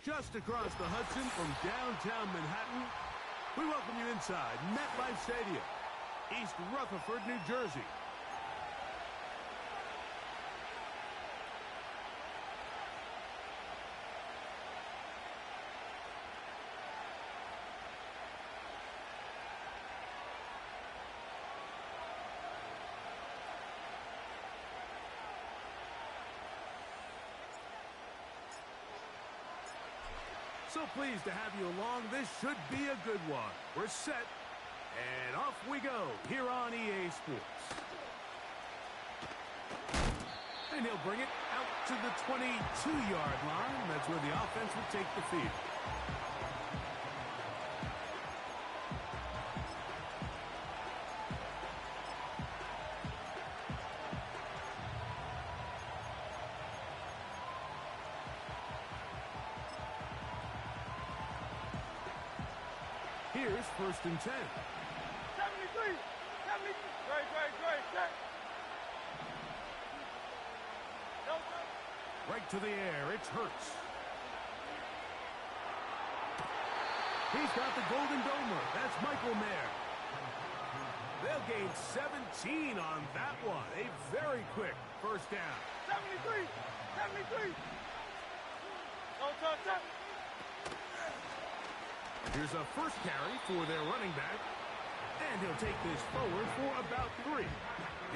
Just across the Hudson from downtown Manhattan, we welcome you inside MetLife Stadium, East Rutherford, New Jersey. So pleased to have you along. This should be a good one. We're set, and off we go here on EA Sports. And he'll bring it out to the 22-yard line. That's where the offense will take the field. Here's 1st and 10. 73. 73. Great. Check. Right to the air. It's Hurts. He's got the Golden Domer. That's Michael Mayer. They'll gain 17 on that one. A very quick 1st down. 73. 73. Don't touch that. Here's a first carry for their running back. And he'll take this forward for about 3.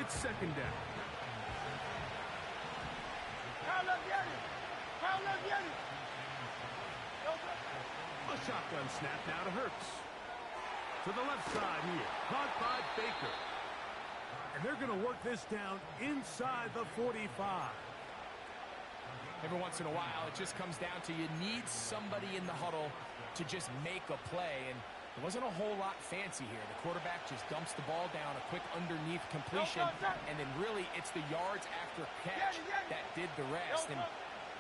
It's 2nd down. A shotgun snap now to Hurts. To the left side here. Caught by Baker. And they're going to work this down inside the 45. Every once in a while, it just comes down to you need somebody in the huddle to just make a play, and there wasn't a whole lot fancy here. The quarterback just dumps the ball down, a quick underneath completion, and then really it's the yards after catch that did the rest, and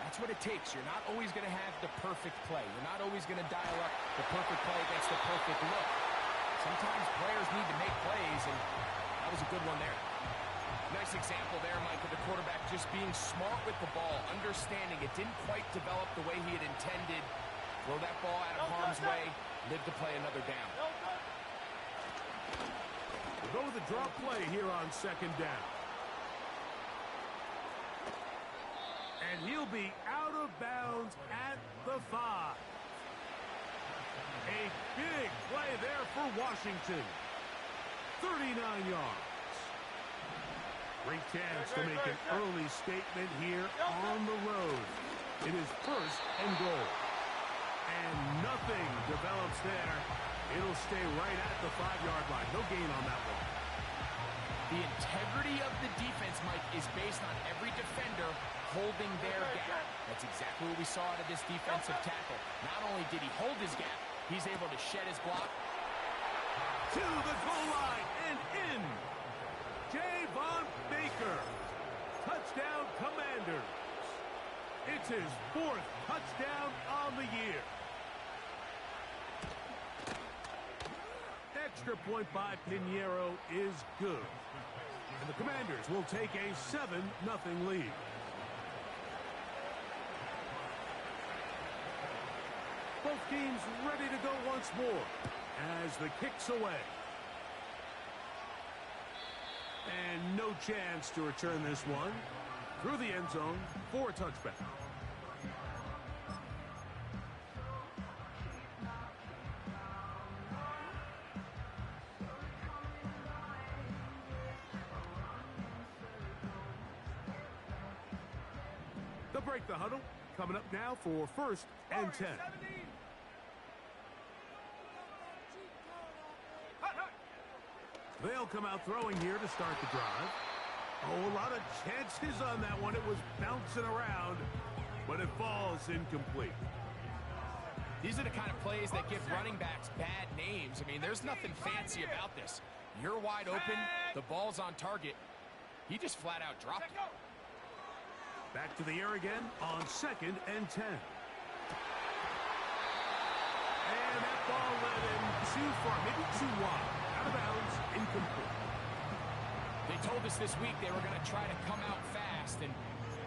that's what it takes. You're not always going to have the perfect play. You're not always going to dial up the perfect play against the perfect look. Sometimes players need to make plays, and that was a good one there. Nice example there, Mike, of the quarterback just being smart with the ball, understanding it didn't quite develop the way he had intended. Throw that ball out of harm's way, live to play another down. We'll go with a drop play here on 2nd down. And he'll be out of bounds at the 5. A big play there for Washington. 39 yards. Great chance to make an early statement here on the road. It is 1st and goal. And nothing develops there. It'll stay right at the 5-yard line. No gain on that one. The integrity of the defense, Mike, is based on every defender holding their gap. That's exactly what we saw out of this defensive tackle. Not only did he hold his gap, he's able to shed his block. To the goal line and in. Javon Baker. Touchdown Commanders. It's his 4th touchdown on the year. Extra point by Pinheiro is good. And the Commanders will take a 7-0 lead. Both teams ready to go once more as the kick's away. And no chance to return this one through the end zone for a touchback. They'll break the huddle. Coming up now for 1st and 10. They'll come out throwing here to start the drive. Oh, a lot of chances on that one. It was bouncing around, but it falls incomplete. These are the kind of plays that give running backs bad names. I mean, there's nothing fancy about this. You're wide open. The ball's on target. He just flat out dropped it. Back to the air again on 2nd and 10. And that ball led him too far, maybe too wide. Out of bounds, incomplete. They told us this week they were going to try to come out fast, and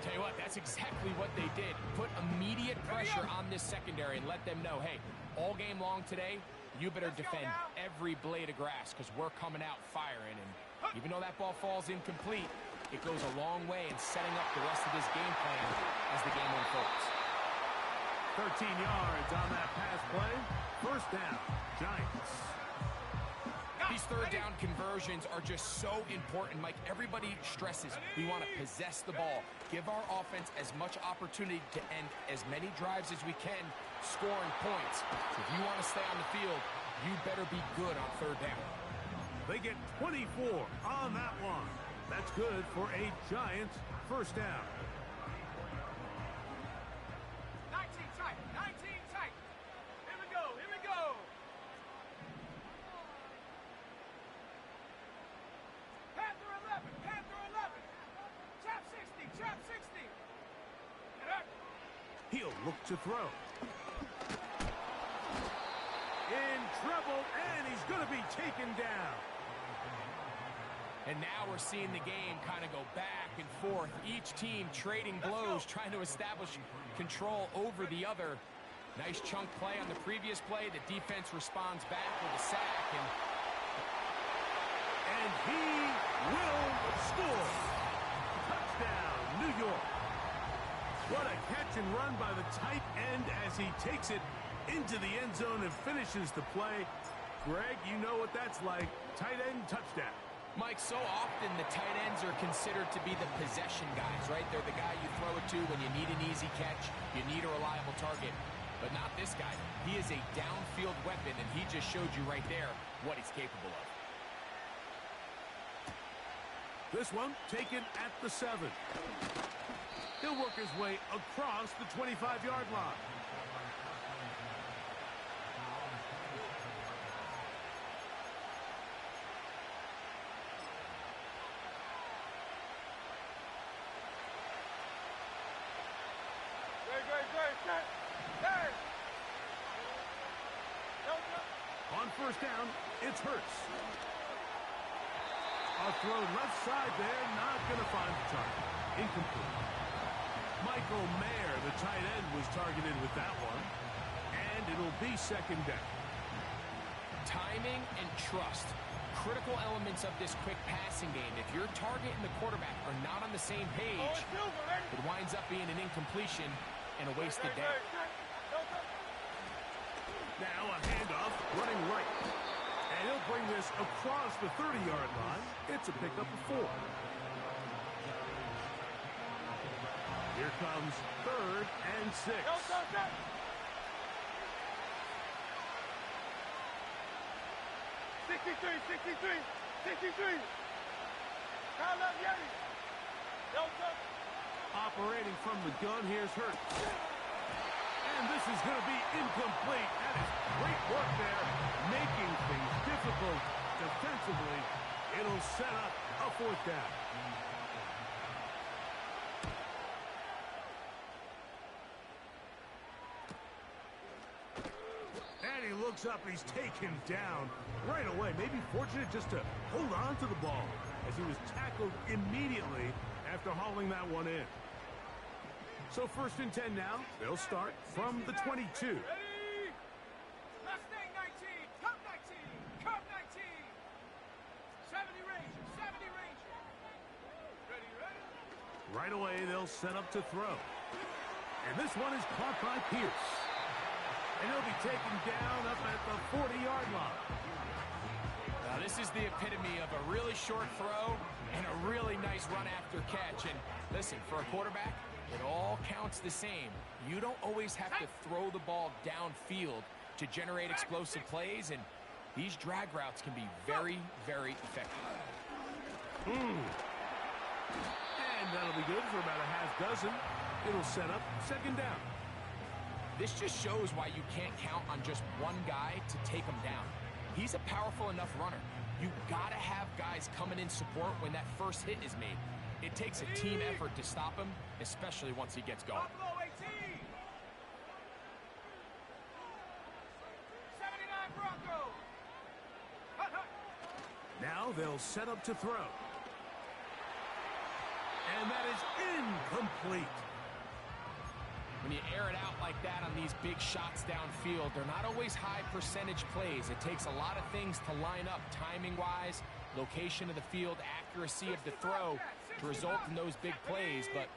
tell you what, that's exactly what they did. Put immediate pressure pressure on this secondary and let them know, hey, all game long today, you better defend every blade of grass because we're coming out firing. And even though that ball falls incomplete, it goes a long way in setting up the rest of this game plan as the game unfolds. 13 yards on that pass play. First down, Giants. These third down conversions are just so important, Mike. Everybody stresses we want to possess the ball, give our offense as much opportunity to end as many drives as we can, scoring points. So if you want to stay on the field, you better be good on third down. They get 24 on that one. That's good for a Giants first down. 19 tight, 19 tight. Here we go, here we go. Panther 11, Panther 11. Chop 60, chop 60. He'll look to throw. In trouble, and he's going to be taken down. And now we're seeing the game kind of go back and forth. Each team trading blows, trying to establish control over the other. Nice chunk play on the previous play. The defense responds back with a sack. And he will score. Touchdown, New York. What a catch and run by the tight end as he takes it into the end zone and finishes the play. Greg, you know what that's like. Tight end touchdown. Mike, so often the tight ends are considered to be the possession guys, right? They're the guy you throw it to when you need an easy catch, you need a reliable target. But not this guy. He is a downfield weapon, and he just showed you right there what he's capable of. This one taken at the 7. He'll work his way across the 25-yard line. On first down, it's Hurts. A throw left side there, not going to find the target. Incomplete. Michael Mayer, the tight end, was targeted with that one. And it'll be second down. Timing and trust. Critical elements of this quick passing game. If your target and the quarterback are not on the same page, it winds up being an incompletion and a wasted down. Now a handoff, running right. And he'll bring this across the 30-yard line. It's a pickup of 4. Here comes 3rd and 6. 63. Kyle up, Yeti. Operating from the gun, here's Hurts. And this is going to be incomplete. That is great work there, making things difficult defensively. It'll set up a 4th down. And he looks up, he's taken down right away. Maybe fortunate just to hold on to the ball as he was tackled immediately after hauling that one in. So 1st and 10 now. They'll start from the 22. Ready? Mustang 19, Cup 19, Cup 19. 70 Ranger, 70 Ranger. Ready? Right away, they'll set up to throw. And this one is caught by Pierce. And he'll be taken down up at the 40-yard line. Now, this is the epitome of a really short throw and a really nice run after catch. And listen, for a quarterback, it all counts the same. You don't always have to throw the ball downfield to generate explosive plays, and these drag routes can be very, very effective. And that'll be good for about a half dozen. It'll set up 2nd down. This just shows why you can't count on just one guy to take him down. He's a powerful enough runner. You gotta have guys coming in support when that first hit is made. It takes a team effort to stop him, especially once he gets going. Buffalo 18. 79 Broncos. Now they'll set up to throw. And that is incomplete. When you air it out like that on these big shots downfield, they're not always high percentage plays. It takes a lot of things to line up timing-wise, location of the field, accuracy of the throw to result in those big plays. But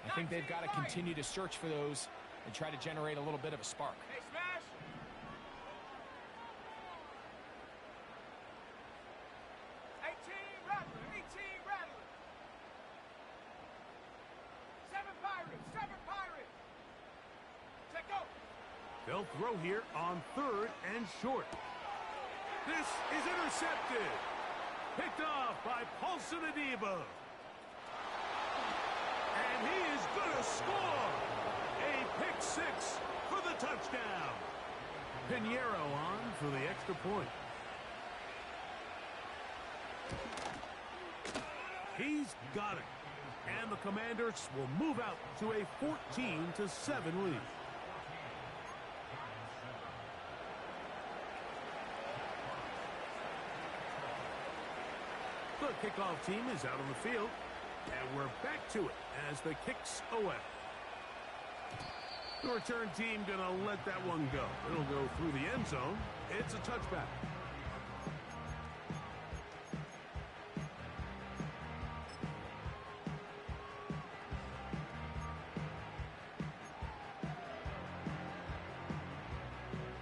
I think they've got to continue to search for those and try to generate a little bit of a spark. Hey, smash. 18 Rattler, 18 Rattler. 7 Pirates, 7 Pirates. Take go. They'll throw here on 3rd and short. This is intercepted. Picked off by Paulson Adebo. And he is going to score. A pick 6 for the touchdown. Pinheiro on for the extra point. He's got it. And the Commanders will move out to a 14-7 lead. The kickoff team is out on the field. And we're back to it as the kick's away. The return team going to let that one go. It'll go through the end zone. It's a touchback.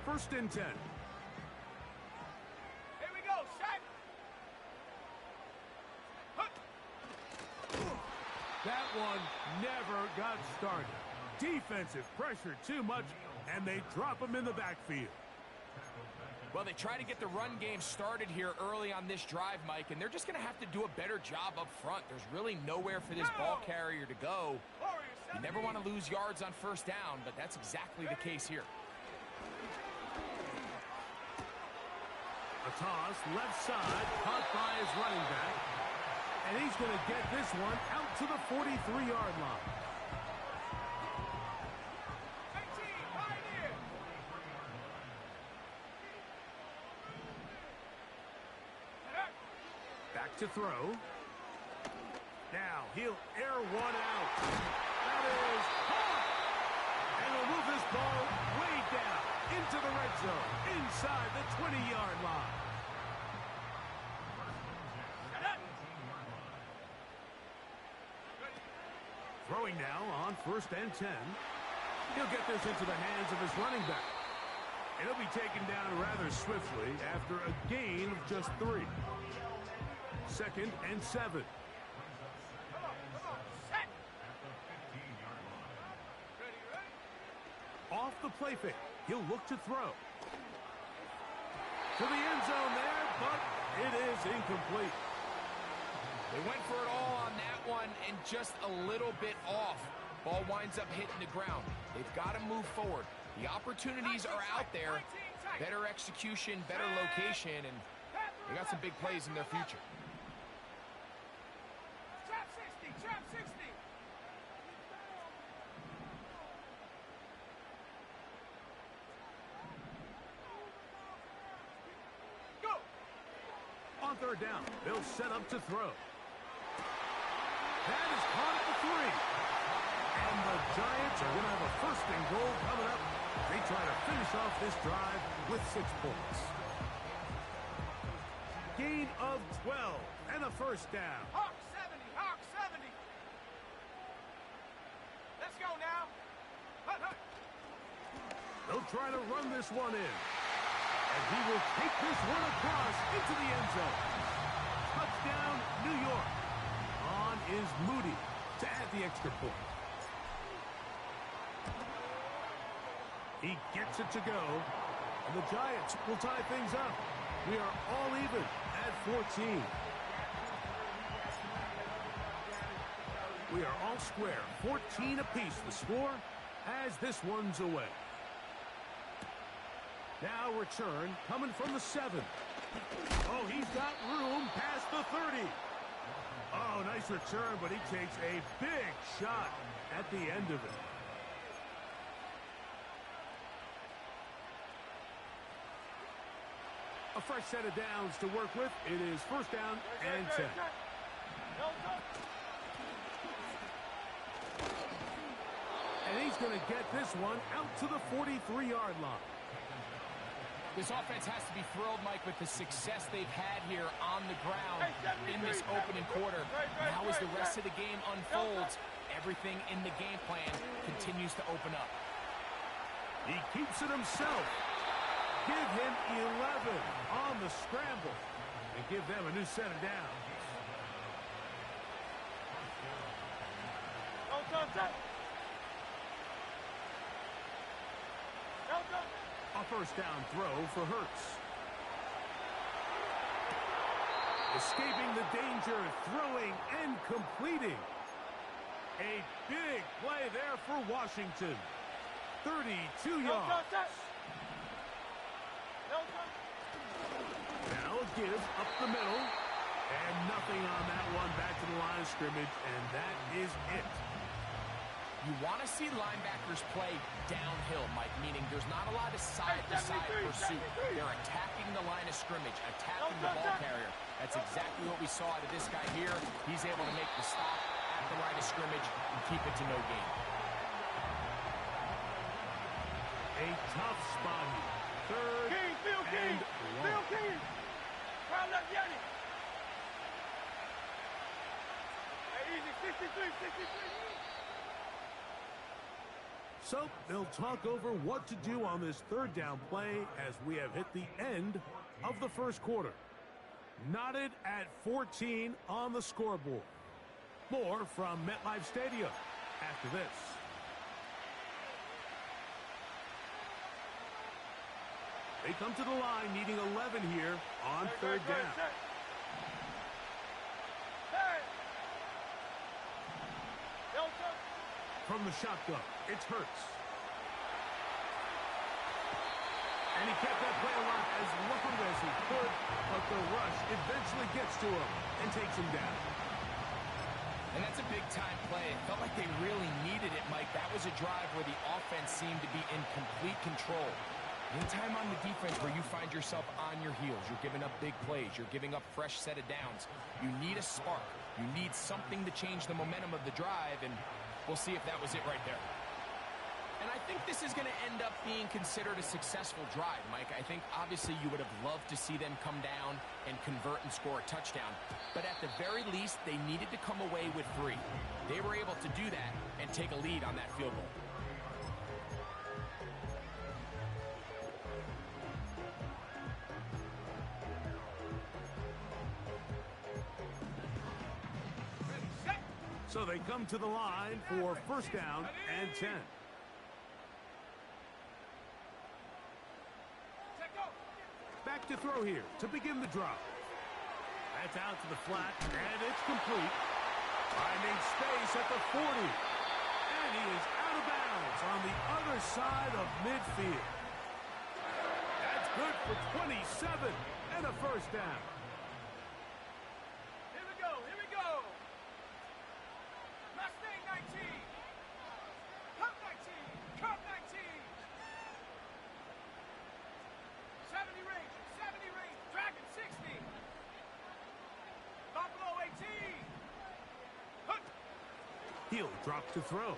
First and 10. Here we go, set. That one never got started. Defensive pressure too much, and they drop him in the backfield. Well, they try to get the run game started here early on this drive, Mike, and they're just going to have to do a better job up front. There's really nowhere for this ball carrier to go. You never want to lose yards on first down, but that's exactly the case here. A toss, left side, caught by his running back. And he's going to get this one out to the 43-yard line. 18, Pioneer. Back to throw. Now he'll air one out. That is caught. And he'll move this ball way down into the red zone, inside the 20-yard line. Throwing now on 1st and 10. He'll get this into the hands of his running back. And he'll be taken down rather swiftly after a gain of just 3. 2nd and 7. Come on, set. Ready. Off the play fake. He'll look to throw. To the end zone there, but it is incomplete. They went for it all on that one and just a little bit off. Ball winds up hitting the ground. They've got to move forward. The opportunities are out there. Better execution, better location, and they got some big plays in their future. Trap 60, trap 60. Go. On 3rd down, they'll set up to throw. That is caught at the 3. And the Giants are going to have a 1st and goal coming up. They try to finish off this drive with 6 points. Gain of 12 and a 1st down. Hawk 70, Hawk 70. Let's go now. Hut. They'll try to run this one in. And he will take this one across into the end zone. Touchdown, New York. On is Moody to add the extra point. He gets it to go. And the Giants will tie things up. We are all even at 14. We are all square. 14 apiece the score as this one's away. Now return coming from the 7. Oh, he's got room past the 30. Oh, nice return, but he takes a big shot at the end of it. A fresh set of downs to work with. It is 1st down and 10. And And he's going to get this one out to the 43-yard line. This offense has to be thrilled, Mike, with the success they've had here on the ground in this opening quarter. Now as the rest of the game unfolds, everything in the game plan continues to open up. He keeps it himself. Give him 11 on the scramble and give them a new set of downs. A first down throw for Hurts. Escaping the danger, throwing and completing. A big play there for Washington. 32 yards. Now a give up the middle. And nothing on that one. Back to the line of scrimmage, and that is it. You want to see linebackers play downhill, Mike, meaning there's not a lot of side-to-side pursuit. They're attacking the line of scrimmage, attacking the ball carrier. That's exactly what we saw out of this guy here. He's able to make the stop at the line of scrimmage and keep it to no gain. A tough spot here. Third and long. So they'll talk over what to do on this third down play as we have hit the end of the first quarter. Knotted at 14 on the scoreboard. More from MetLife Stadium after this. They come to the line needing 11 here on third down. From the shotgun, it's Hurts. And he kept that play alive as long as he could, but the rush eventually gets to him and takes him down. And that's a big-time play. It felt like they really needed it, Mike. That was a drive where the offense seemed to be in complete control. Anytime on the defense where you find yourself on your heels, you're giving up big plays, you're giving up fresh set of downs, you need a spark. You need something to change the momentum of the drive, and we'll see if that was it right there. And I think this is going to end up being considered a successful drive, Mike. I think obviously you would have loved to see them come down and convert and score a touchdown. But at the very least, they needed to come away with 3. They were able to do that and take a lead on that field goal. So they come to the line for first down and 10. Back to throw here to begin the drive. That's out to the flat, and it's complete. Finding space at the 40. And he is out of bounds on the other side of midfield. That's good for 27 and a first down. He'll drop to throw.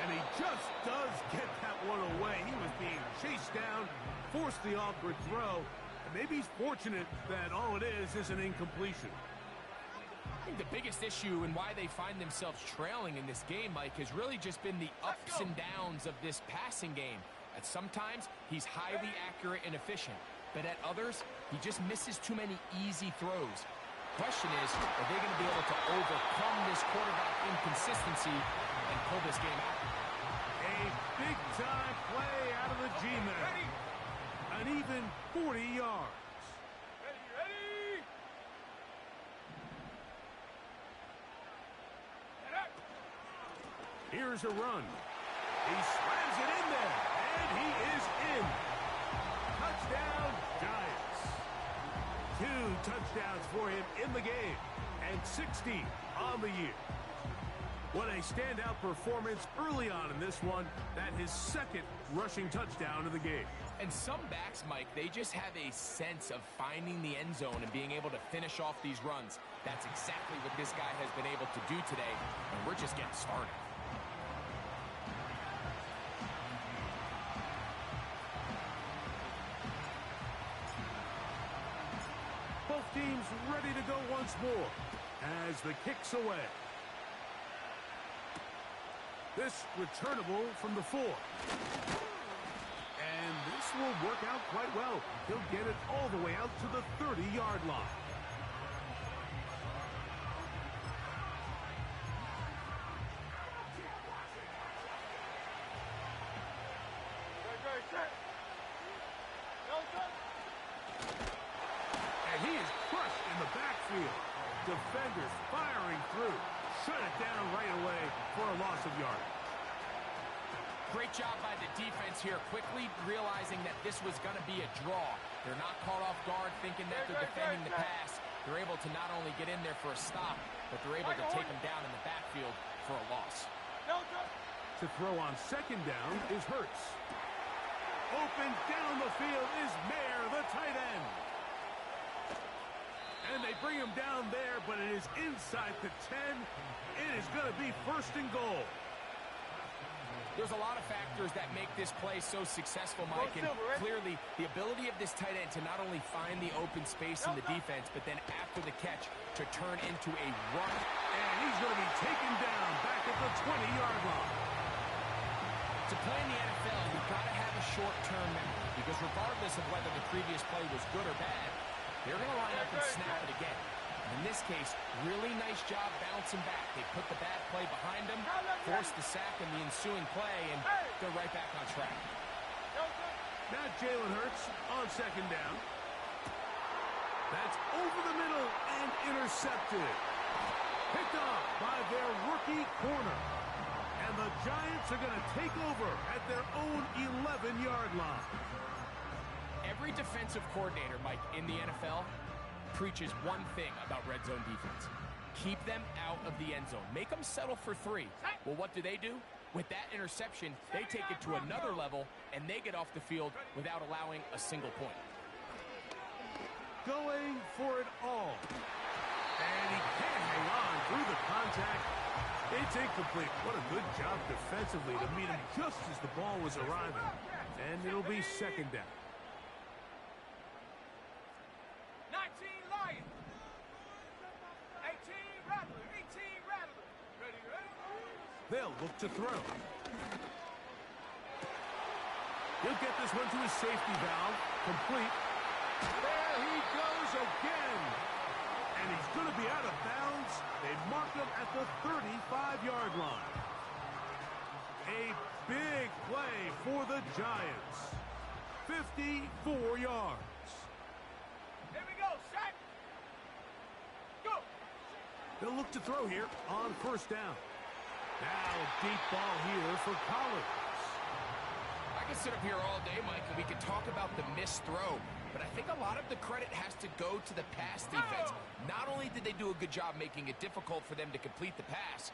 And he just does get that one away. He was being chased down, forced the awkward throw, and maybe he's fortunate that all it is an incompletion. I think the biggest issue and why they find themselves trailing in this game, Mike, has really just been the ups and downs of this passing game. At sometimes, he's highly accurate and efficient, but at others, he just misses too many easy throws. Question is, are they going to be able to overcome this quarterback inconsistency and pull this game out? A big-time play out of the G-Man. An even 40 yards. Ready. Here's a run. He slams it in there, and he is in. Touchdown, Giants. 2 touchdowns for him in the game, and 60 on the year. What a standout performance early on in this one. That his second rushing touchdown of the game. And some backs, Mike, they just have a sense of finding the end zone and being able to finish off these runs. That's exactly what this guy has been able to do today, and we're just getting started. Both teams ready to go once more as the kick's away. This returnable from the 4. And this will work out quite well. He'll get it all the way out to the 30-yard line. And he is crushed in the backfield. Defenders firing through. Shut it down right away for a loss of yardage. Great job by the defense here, quickly realizing that this was going to be a draw. They're not caught off guard thinking that they're defending the pass. They're able to not only get in there for a stop, but they're able to take him down in the backfield for a loss. To throw on second down is Hurts. Open down the field is Mayer, the tight end. And they bring him down there, but it is inside the 10. It is going to be first and goal. There's a lot of factors that make this play so successful, Mike, and clearly the ability of this tight end to not only find the open space in the defense, but then after the catch to turn into a run. And he's going to be taken down back at the 20-yard line. To play in the NFL, you've got to have a short-term memory, because regardless of whether the previous play was good or bad, they're going to line up and snap it again. In this case, really nice job bouncing back. They put the bad play behind them, forced the sack in the ensuing play, and they're right back on track. Now Jalen Hurts on second down. That's over the middle and intercepted. Picked off by their rookie corner. And the Giants are going to take over at their own 11-yard line. Every defensive coordinator, Mike, in the NFL preaches one thing about red zone defense. Keep them out of the end zone. Make them settle for 3. Well, what do? With that interception, they take it to another level, and they get off the field without allowing a single point. Going for it all. And he can't hang on through the contact. It's incomplete. What a good job defensively to meet him just as the ball was arriving. And it'll be second down. 19 Lion. 18 Rattler. 18 Rattler. Ready, ready? They'll look to throw. He'll get this one to his safety valve. Complete. There he goes again. And he's going to be out of bounds. They mark him at the 35-yard line. A big play for the Giants. 54 yards. Here we go, sack. Go. They'll look to throw here on first down. Now a deep ball here for Collins. I could sit up here all day, Mike, and we could talk about the missed throw, but I think a lot of the credit has to go to the pass defense. Not only did they do a good job making it difficult for them to complete the pass,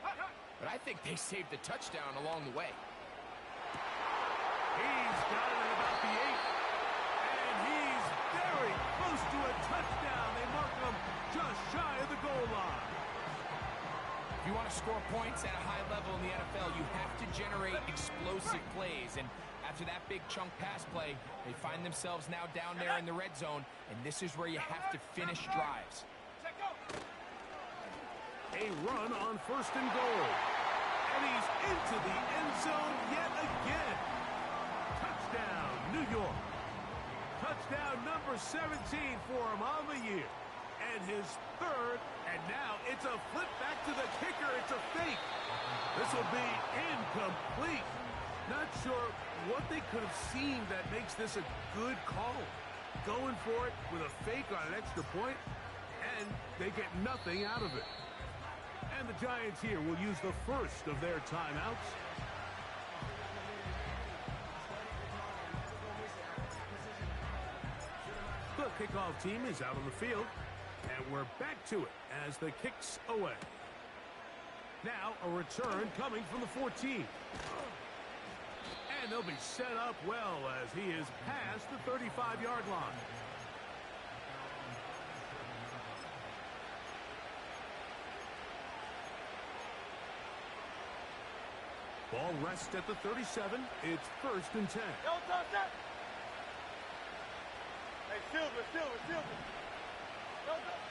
but I think they saved the touchdown along the way. He's got it at about the 8. And he's very close to a touchdown. They mark him just shy of the goal line. If you want to score points at a high level in the NFL, you have to generate explosive plays. And after that big chunk pass play, they find themselves now down there in the red zone, and this is where you have to finish drives. A run on first and goal. And he's into the end zone yet again. Touchdown, New York. Touchdown number 17 for him on the year. And his third, and now it's a flip back to the kicker. It's a fake. This will be incomplete. Not sure what they could have seen that makes this a good call. Going for it with a fake on an extra point, and they get nothing out of it. And the Giants here will use the first of their timeouts. The kickoff team is out on the field, and we're back to it as the kick's away. Now a return coming from the 14. And they'll be set up well as he is past the 35-yard line. Ball rests at the 37. It's 1st and 10. Don't touch that. Hey, Silver. Don't touch.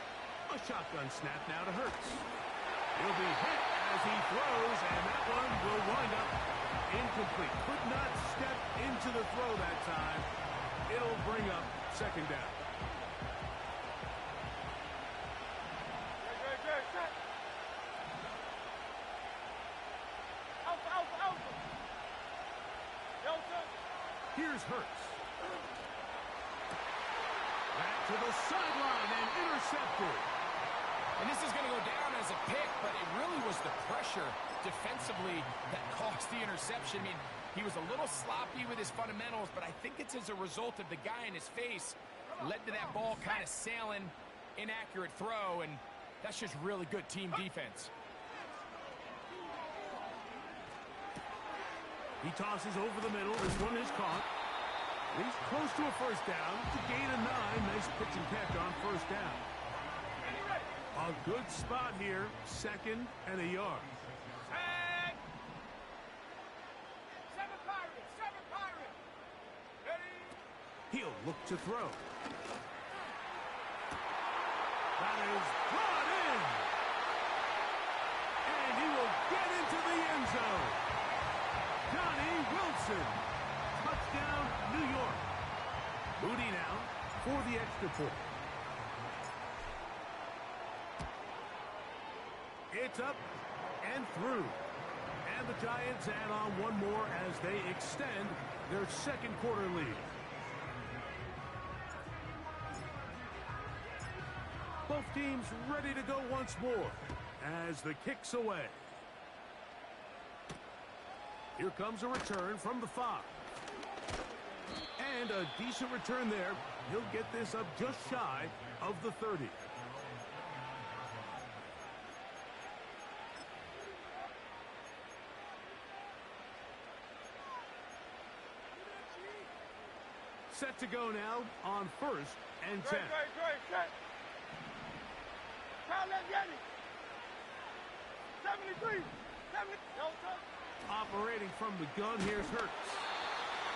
A shotgun snap now to Hurts. He'll be hit as he throws, and that one will wind up incomplete. Could not step into the throw that time. It'll bring up 2nd down. Good, set. Alpha. Don't touch. Here's Hurts. Back to the sideline and intercepted. And this is going to go down as a pick, but it really was the pressure defensively that caused the interception. I mean, he was a little sloppy with his fundamentals, but I think it's as a result of the guy in his face led to that ball kind of sailing, inaccurate throw, and that's just really good team defense. He tosses over the middle. This one is caught. He's close to a 1st down. It's a gain of 9. Nice pitch and catch on 1st down. A good spot here. 2nd and a yard. Tag. 7 Pirates. Ready. He'll look to throw. That is brought in. And he will get into the end zone. Johnny Wilson. Touchdown, New York. Moody now for the extra point. It's up and through. And the Giants add on one more as they extend their 2nd quarter lead. Both teams ready to go once more as the kick's away. Here comes a return from the 5. And a decent return there. He'll get this up just shy of the 30. Set to go now on 1st and 10. Great, set. Kyle Yeti. 73. Don't touch. Operating from the gun, here's Hurts.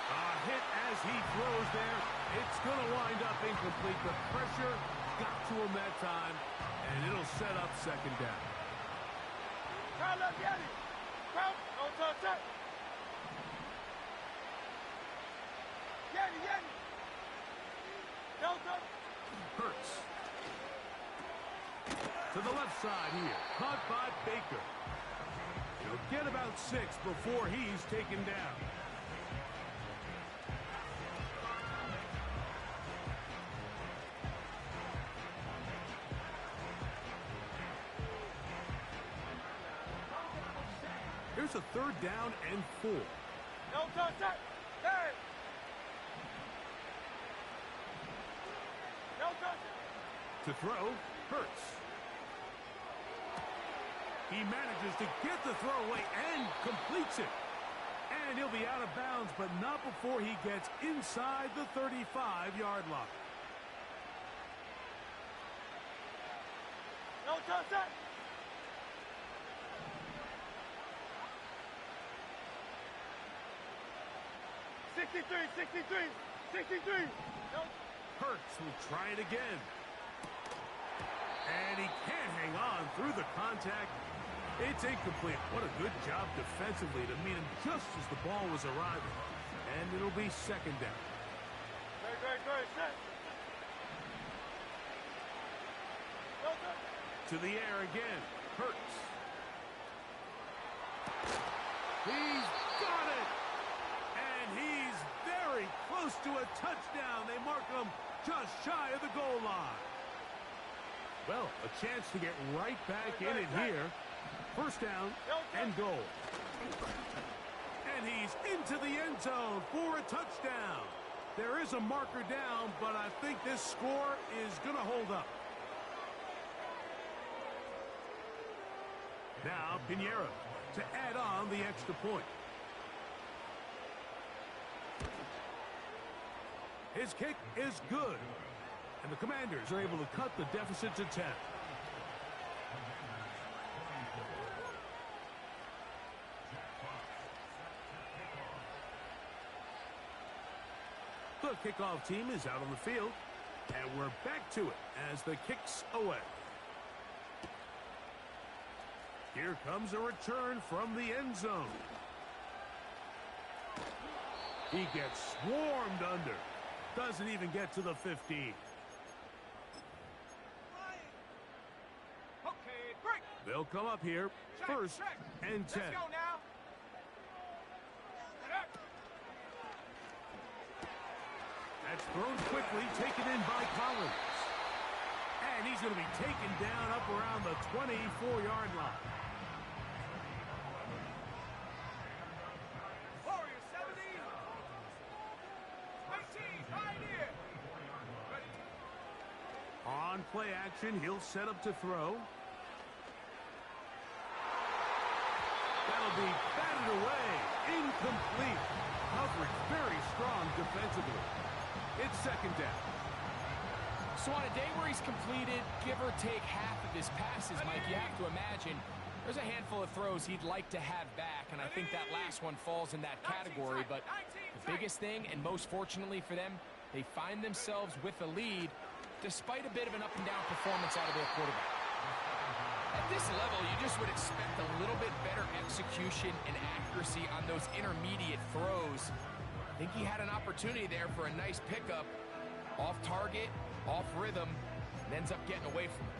A hit as he throws there. It's going to wind up incomplete. The pressure got to him that time, and it'll set up 2nd down. Kyle Yeti. Don't touch that. Yeti. Don't touch. Hurts. To the left side here. Caught by Baker. He'll get about 6 before he's taken down. Here's a 3rd down and 4. Don't touch that. Hey. Don't touch it. To throw, Hurts. He manages to get the throw away and completes it. And he'll be out of bounds, but not before he gets inside the 35-yard line. Don't touch that. $63. Nope. Hurts will try it again. And he can't hang on through the contact. It's incomplete. What a good job defensively to meet him just as the ball was arriving. And it'll be 2nd down. Great. Set. To the air again. Hurts. He's got it. And he's very close to a touchdown. They mark him just shy of the goal line. Well, a chance to get right back in it here. 1st down and goal. And he's into the end zone for a touchdown. There is a marker down, but I think this score is going to hold up. Now Pinheiro to add on the extra point. His kick is good. And the Commanders are able to cut the deficit to 10. The kickoff team is out on the field. And we're back to it as the kick's away. Here comes a return from the end zone. He gets swarmed under. Doesn't even get to the 15. Okay, break. They'll come up here. First and 10. Let's go now. That's thrown quickly, taken in by Collins. And he's going to be taken down up around the 24-yard line. Warrior 70. 19, Pioneer. Ready. On play action, he'll set up to throw. That'll be batted away. Incomplete. Coverage very strong defensively. It's second down. So on a day where he's completed, give or take half of his passes, Mike, you have to imagine there's a handful of throws he'd like to have back, and I think that last one falls in that category. But the biggest thing, and most fortunately for them, they find themselves with a lead despite a bit of an up-and-down performance out of their quarterback. At this level, you just would expect a little bit better execution and accuracy on those intermediate throws. I think he had an opportunity there for a nice pickup. Off target, off rhythm, and ends up getting away from it.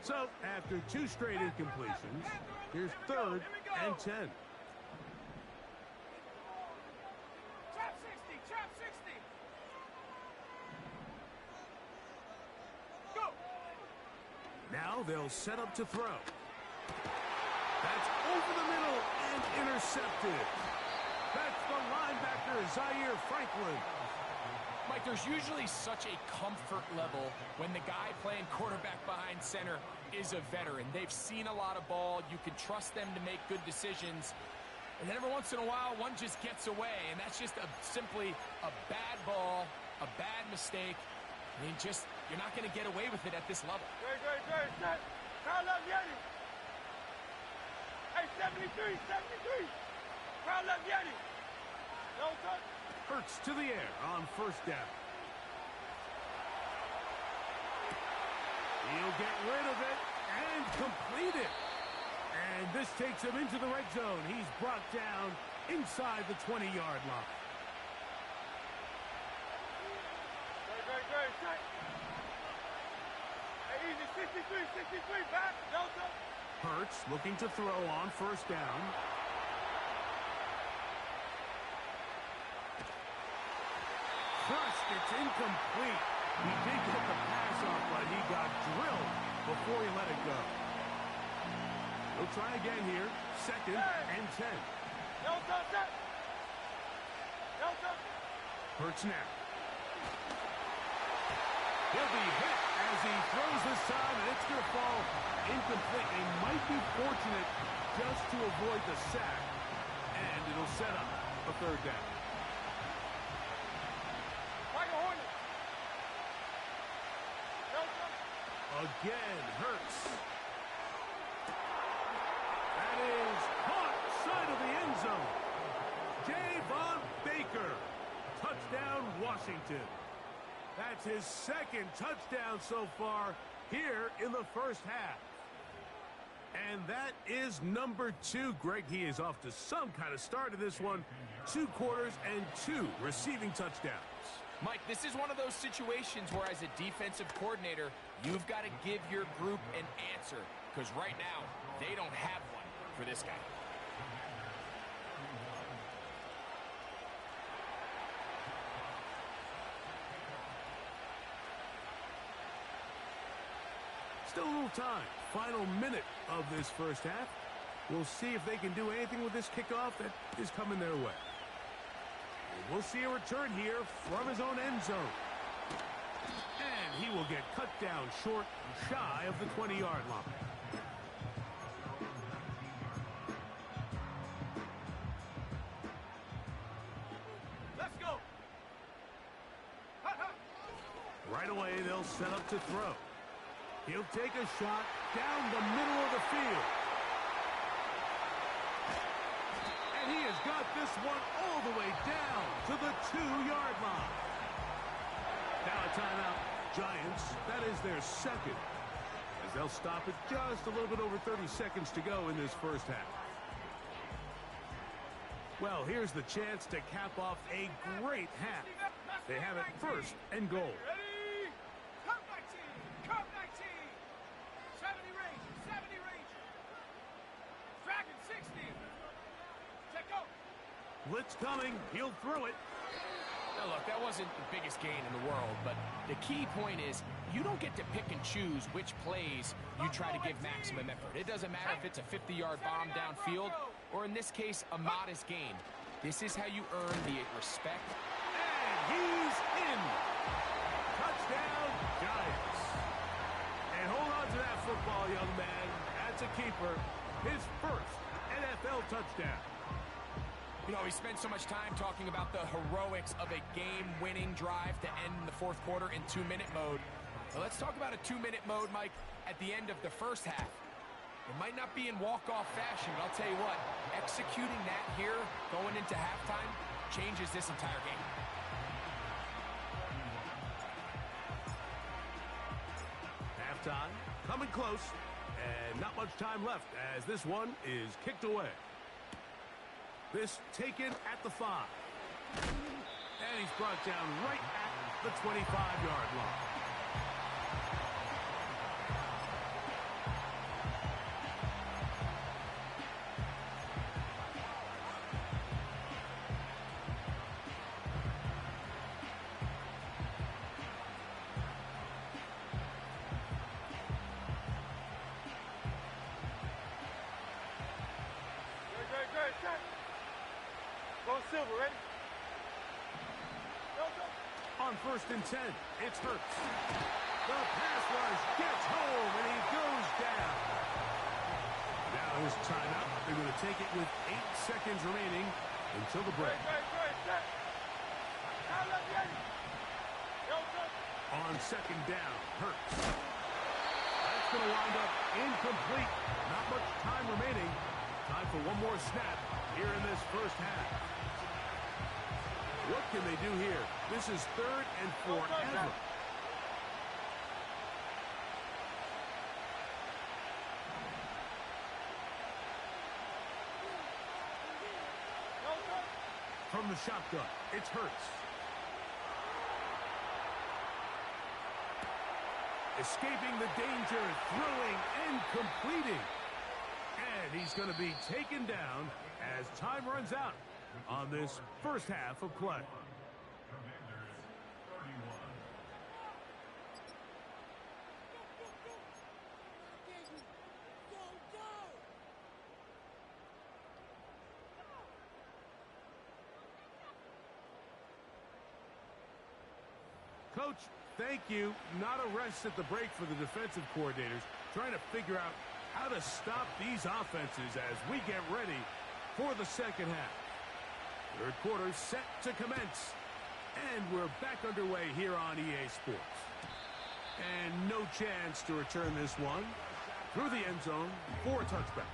So, after two straight incompletions, here's third and 10. Trap 60, trap 60. Go. Now they'll set up to throw. That's over the middle and intercepted. That's the linebacker, Zaire Franklin. Mike, there's usually such a comfort level when the guy playing quarterback behind center is a veteran. They've seen a lot of ball. You can trust them to make good decisions. And then every once in a while, one just gets away, and that's just simply a bad ball, a bad mistake. I mean, you're not going to get away with it at this level. Great. Set. Crowd left, Yeti. Hey, 73. Crowd left, Yeti. No touch. Hurts to the air on first down. He'll get rid of it and complete it. And this takes him into the red zone. He's brought down inside the 20-yard line. Great. Set. Hey, easy. 63. Back. No touch. Hurts looking to throw on first down. Crushed, it's incomplete. He did get the pass off, but he got drilled before he let it go. He'll try again here. Second and 10. No touch. Hurts now. He'll be hit as he throws this time, and it's going to fall incomplete. They might be fortunate just to avoid the sack, and it'll set up a third down. Again, Hurts. That is caught side of the end zone. Javon Baker. Touchdown, Washington. That's his second touchdown so far here in the first half. And that is number 2. Greg, he is off to some kind of start in this one. 2 quarters and 2 receiving touchdowns. Mike, this is one of those situations where as a defensive coordinator, you've got to give your group an answer. Because right now, they don't have one for this guy. Still a little time. Final minute of this first half. We'll see if they can do anything with this kickoff that is coming their way. We'll see a return here from his own end zone. And he will get cut down short, shy of the 20-yard line. Let's go. Right away, they'll set up to throw. He'll take a shot down the middle of the field. And he has got this one all the way down to the 2-yard line. Now a timeout. Giants, that is their second, as they'll stop it just a little bit over 30 seconds to go in this first half. Well, here's the chance to cap off a great half. They have it first and goal. Ready? Come 19. Come 19. 70 Rangers. 70 Rangers. Dragon 60. Check out. Blitz coming. He'll throw it. Now, look, that wasn't the biggest gain in the world, but the key point is you don't get to pick and choose which plays you try to give maximum effort. It doesn't matter if it's a 50-yard bomb downfield or, in this case, a modest gain. This is how you earn the respect. And he's in. Touchdown, Giants. And hold on to that football, young man. That's a keeper. His first NFL touchdown. You know, we spent so much time talking about the heroics of a game-winning drive to end the fourth quarter in 2-minute mode. Well, let's talk about a 2-minute mode, Mike, at the end of the first half. It might not be in walk-off fashion, but I'll tell you what, executing that here, going into halftime, changes this entire game. Halftime, coming close, and not much time left as this one is kicked away. This taken at the 5. And he's brought down right at the 25-yard line. Good. Go Silver, ready? Go. On first and 10, it's Hurts. The pass rush gets home, and he goes down. Now his timeout. They're going to take it with 8 seconds remaining until the break. On second down, Hurts. That's going to wind up incomplete. Not much time remaining. Time for one more snap here in this first half. What can they do here? This is 3rd and forever. From the shotgun, it's Hurts. Escaping the danger, throwing and completing. And he's going to be taken down as time runs out on this first half of play. Coach, thank you. Not a rest at the break for the defensive coordinators, trying to figure out how to stop these offenses as we get ready for the second half. Third quarter set to commence. And we're back underway here on EA Sports. And no chance to return this one through the end zone for a touchback.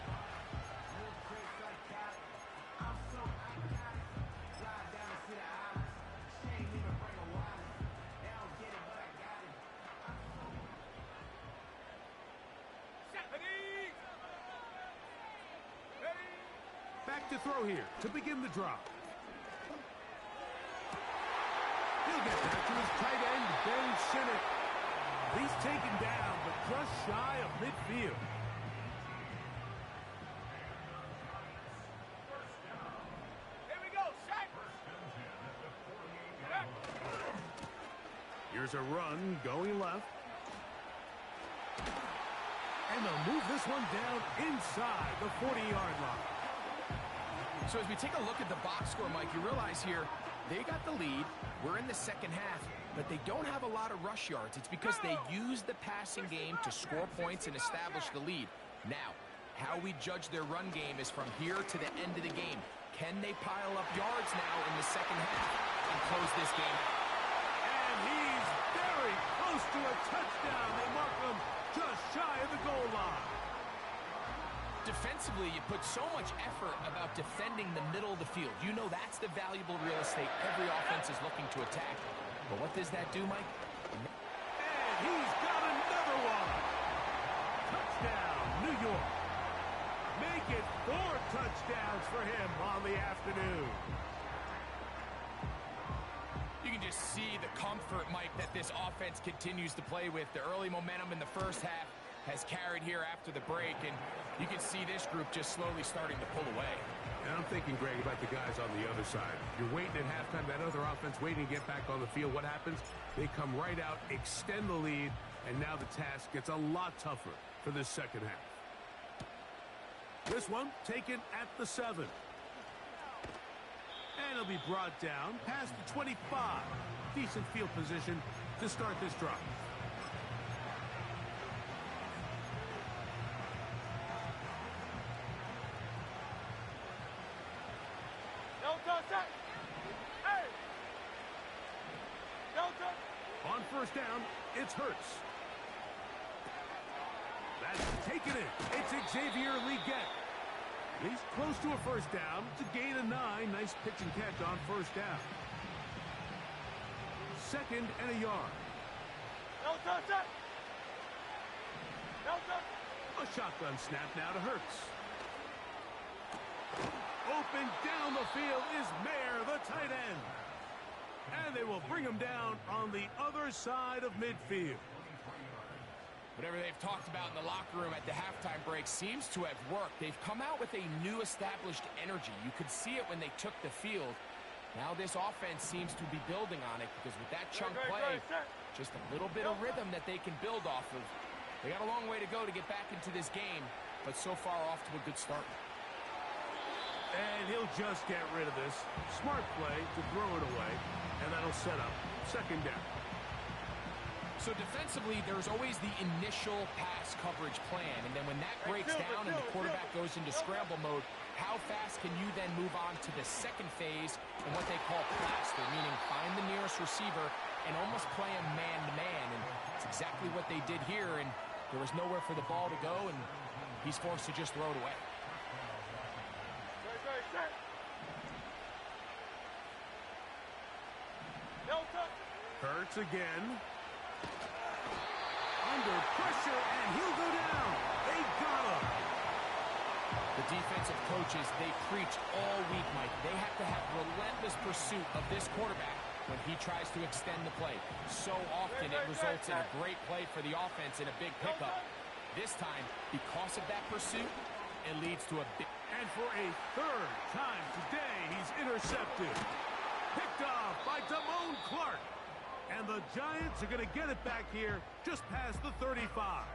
Back to throw here to begin the drop. He'll get back to his tight end, Ben Sinnott. He's taken down, but just shy of midfield. Here we go, set. Here's a run going left. And they'll move this one down inside the 40-yard line. So as we take a look at the box score, Mike, you realize here they got the lead. We're in the second half. but they don't have a lot of rush yards. It's because they use the passing game to score points and establish the lead. Now, how we judge their run game is from here to the end of the game. Can they pile up yards now in the second half and close this game out? And he's very close to a touchdown. They mark him just shy of the goal line. Defensively, you put so much effort about defending the middle of the field. You know that's the valuable real estate every offense is looking to attack. But what does that do, Mike? And he's got another one. Touchdown, New York. Make it 4 touchdowns for him on the afternoon. You can just see the comfort, Mike, that this offense continues to play with. The early momentum in the first half has carried here after the break, and you can see this group just slowly starting to pull away. And I'm thinking, Greg, about the guys on the other side. You're waiting at halftime, that other offense waiting to get back on the field. What happens? They come right out, extend the lead, and now the task gets a lot tougher for this second half. This one taken at the 7. And it'll be brought down past the 25. Decent field position to start this drive. On first down, it's Hurts. That's taken it. It's Xavier Leggett. He's close to a first down. It's a gain of 9. Nice pitch and catch on first down. 2nd and a yard. A shotgun snap now to Hurts. Open down the field is Mayer, the tight end. And they will bring him down on the other side of midfield. Whatever they've talked about in the locker room at the halftime break seems to have worked. They've come out with a new established energy. You could see it when they took the field. Now this offense seems to be building on it because with that chunk play, just a little bit of rhythm that they can build off of. They got a long way to go to get back into this game, but so far off to a good start. And he'll just get rid of this. Smart play to throw it away, and that'll set up 2nd down. So defensively, there's always the initial pass coverage plan, and then when that breaks down and the quarterback goes into scramble mode, how fast can you then move on to the second phase and what they call plaster, meaning find the nearest receiver and almost play him man-to-man, and it's exactly what they did here, and there was nowhere for the ball to go, and he's forced to just throw it away. Hurts again. Under pressure, and he'll go down. They got him. The defensive coaches, they preach all week, Mike. They have to have relentless pursuit of this quarterback when he tries to extend the play. So often it results in a great play for the offense and a big pickup. This time, because of that pursuit, it leads to a big... And for a 3rd time today, he's intercepted. Picked off by Damone Clark. And the Giants are going to get it back here just past the 35.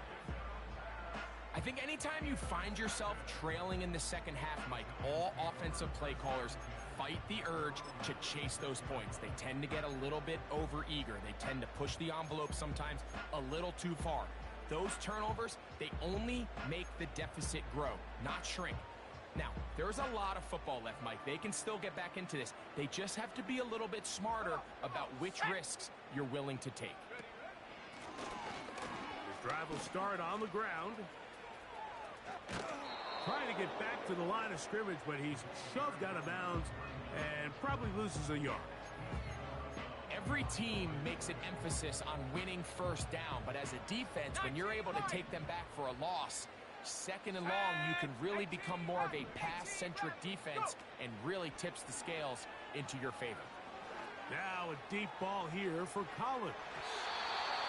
I think anytime you find yourself trailing in the second half, Mike, all offensive play callers fight the urge to chase those points. They tend to get a little bit overeager. They tend to push the envelope sometimes a little too far. Those turnovers, they only make the deficit grow, not shrink. Now, there's a lot of football left, Mike. They can still get back into this. They just have to be a little bit smarter about which risks you're willing to take. His drive will start on the ground. Trying to get back to the line of scrimmage, but he's shoved out of bounds and probably loses a yard. Every team makes an emphasis on winning first down, but as a defense, when you're able to take them back for a loss, 2nd and long, you can really become more of a pass-centric defense and really tips the scales into your favor. Now a deep ball here for Collins.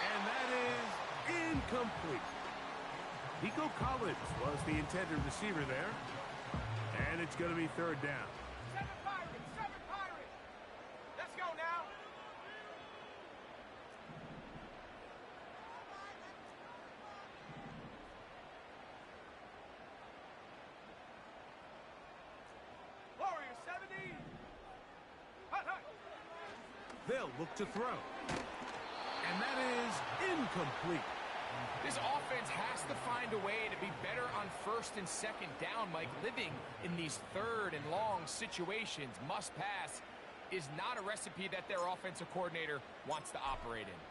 And that is incomplete. Nico Collins was the intended receiver there. And it's going to be 3rd down. 7 Pirates! Let's go now! They'll look to throw. And that is incomplete. This offense has to find a way to be better on first and second down, Mike. Living in these third and long situations, must pass, is not a recipe that their offensive coordinator wants to operate in.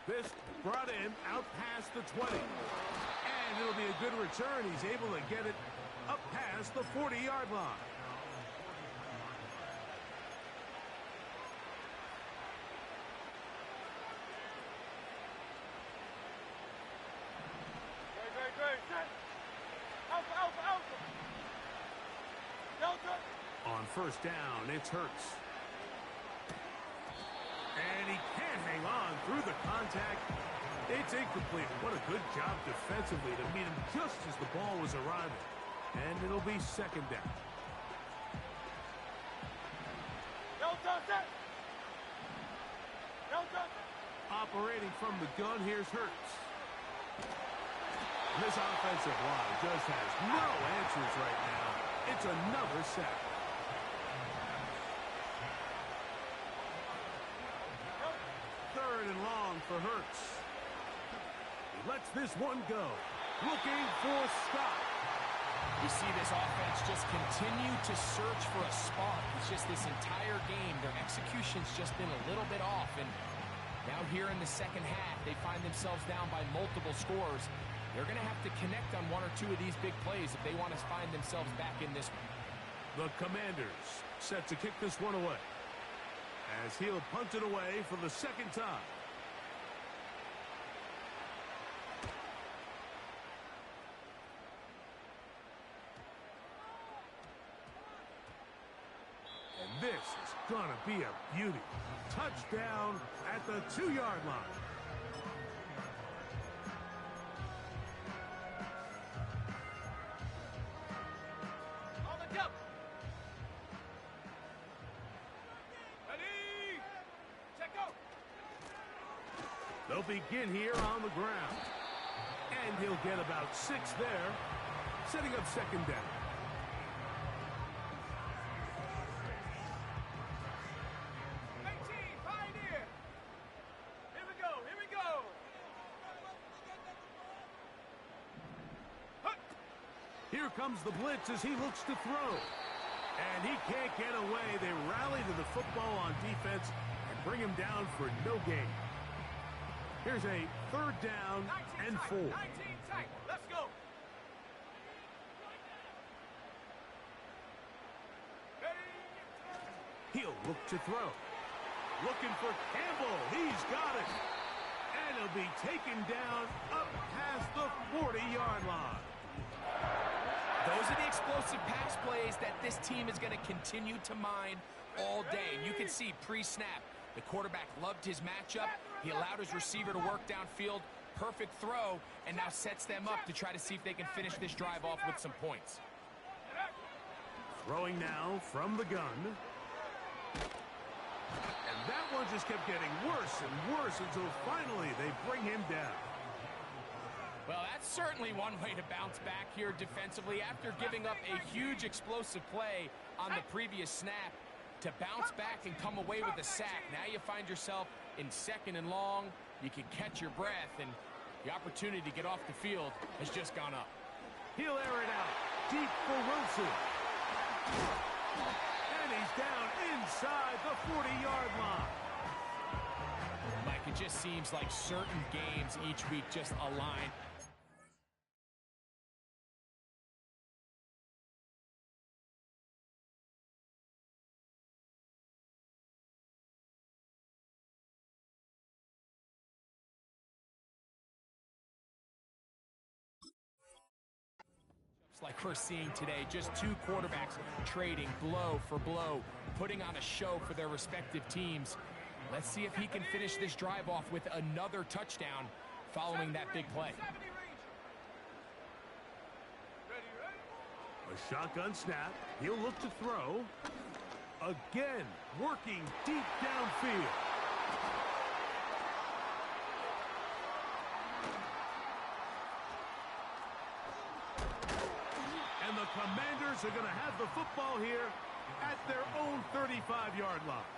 This brought him out past the 20. And it'll be a good return. He's able to get it up past the 40-yard line. On first down, it's Hurts. And he can't hang on through the contact. It's incomplete. What a good job defensively to meet him just as the ball was arriving. And it'll be second down. Operating from the gun, here's Hurts. This offensive line just has no answers right now. It's another sack. Third and long for Hurts. He lets this one go. Looking for Scott. You see this offense just continue to search for a spark. It's just this entire game, their execution's just been a little bit off. And now here in the second half, they find themselves down by multiple scores. They're going to have to connect on one or two of these big plays if they want to find themselves back in this one. The Commanders set to kick this one away, as he'll punt it away for the second time. And this is going to be a beauty. Touchdown at the 2-yard line. They'll begin here on the ground. And he'll get about 6 there, setting up second down. Pioneer. Here we go, here we go. Here comes the blitz as he looks to throw. And he can't get away. They rally to the football on defense and bring him down for no gain. Here's a third down and 4. 19 tight. Let's go. He'll look to throw. Looking for Campbell. He's got it. And he'll be taken down up past the 40-yard line. Those are the explosive pass plays that this team is going to continue to mine all day. And you can see pre-snap, the quarterback loved his matchup. He allowed his receiver to work downfield. Perfect throw, and now sets them up to try to see if they can finish this drive off with some points. Throwing now from the gun. And that one just kept getting worse and worse until finally they bring him down. Well, that's certainly one way to bounce back here defensively. After giving up a huge explosive play on the previous snap, to bounce back and come away with a sack. Now you find yourself in second and long. You can catch your breath, and the opportunity to get off the field has just gone up. He'll air it out deep for Wilson. And he's down inside the 40-yard line. Mike, it just seems like certain games each week just align. Like we're seeing today, just two quarterbacks trading blow for blow, putting on a show for their respective teams. Let's see if he can finish this drive off with another touchdown following that big play. A shotgun snap. He'll look to throw. Again, working deep downfield. And the Commanders are going to have the football here at their own 35-yard line.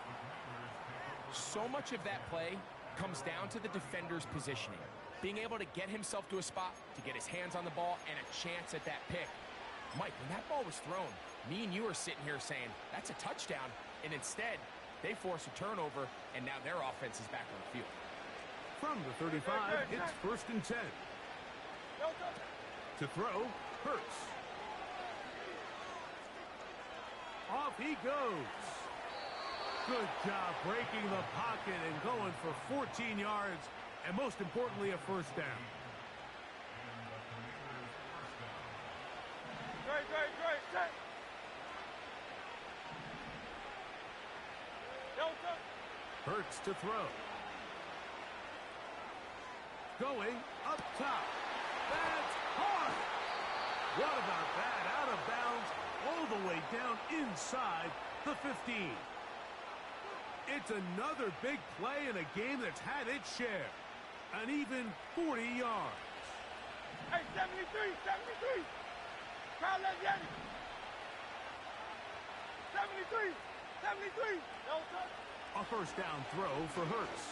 So much of that play comes down to the defender's positioning. Being able to get himself to a spot, to get his hands on the ball, and a chance at that pick. Mike, when that ball was thrown, me and you are sitting here saying, that's a touchdown. And instead, they force a turnover, and now their offense is back on the field. From the 35, it's 1st and 10. To throw, Hurts. Off he goes. Good job breaking the pocket and going for 14 yards, and most importantly, a 1st down. Great. Hurts to throw. Going up top. That's hard. What about that? Out of bounds, all the way down inside the 15. It's another big play in a game that's had its share. An even 40 yards. Hey, 73. Crowd, let's get it. 73. A 1st down throw for Hurts.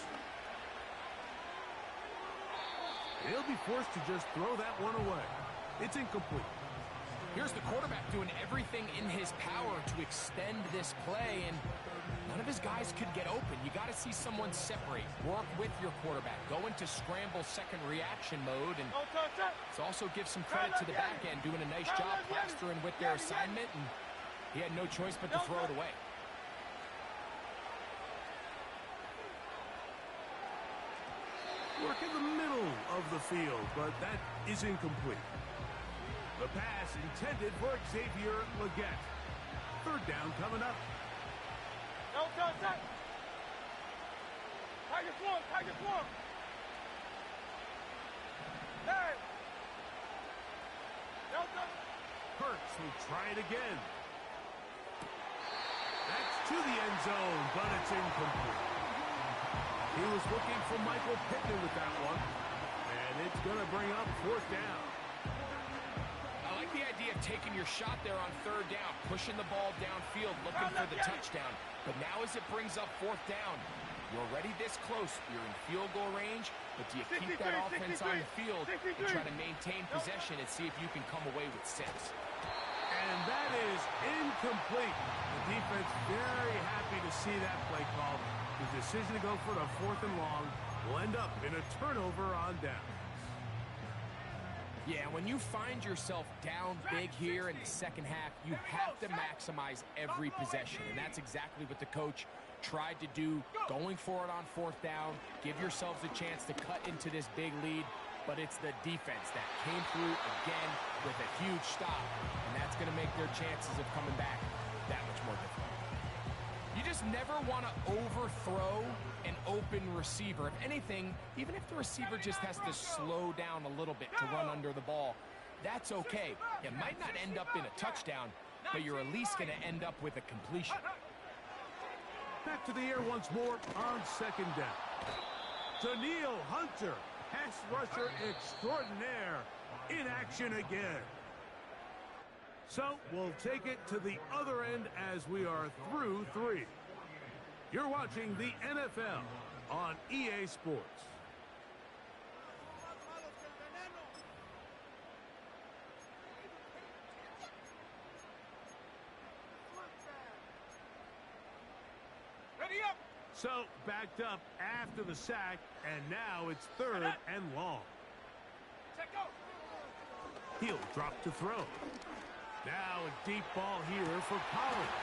He'll be forced to just throw that one away. It's incomplete. Here's the quarterback doing everything in his power to extend this play, and none of his guys could get open. You got to see someone separate, work with your quarterback, go into scramble second reaction mode, and let's also give some credit to the back end doing a nice job plastering with their assignment, and he had no choice but to throw it away. Work in the middle of the field, but that is incomplete. The pass intended for Xavier Legette. 3rd down coming up. Tiger swarm. Hey. Hurts will try it again. That's to the end zone, but it's incomplete. He was looking for Michael Pittman with that one, and it's going to bring up 4th down. I like the idea of taking your shot there on 3rd down, pushing the ball downfield, looking for the touchdown. But now as it brings up 4th down, you're already this close. You're in field goal range, but do you keep that offense on the field and try to maintain possession and see if you can come away with 6? And that is incomplete. The defense very happy to see that play call. The decision to go for the 4th and long will end up in a turnover on downs. Yeah, when you find yourself down big here in the second half, you have to maximize every possession. And that's exactly what the coach tried to do, going for it on 4th down. Give yourselves a chance to cut into this big lead. But it's the defense that came through again with a huge stop. And that's going to make their chances of coming back that much more difficult. You just never want to overthrow an open receiver. If anything, even if the receiver just has to slow down a little bit to run under the ball, that's okay. It might not end up in a touchdown, but you're at least going to end up with a completion. Back to the air once more on 2nd down. Danielle Hunter, pass rusher extraordinaire, in action again. So we'll take it to the other end as we are through 3. You're watching the NFL on EA Sports. Ready up. So backed up after the sack, and now it's 3rd and long. Check out. He'll drop to throw. Now a deep ball here for Collins.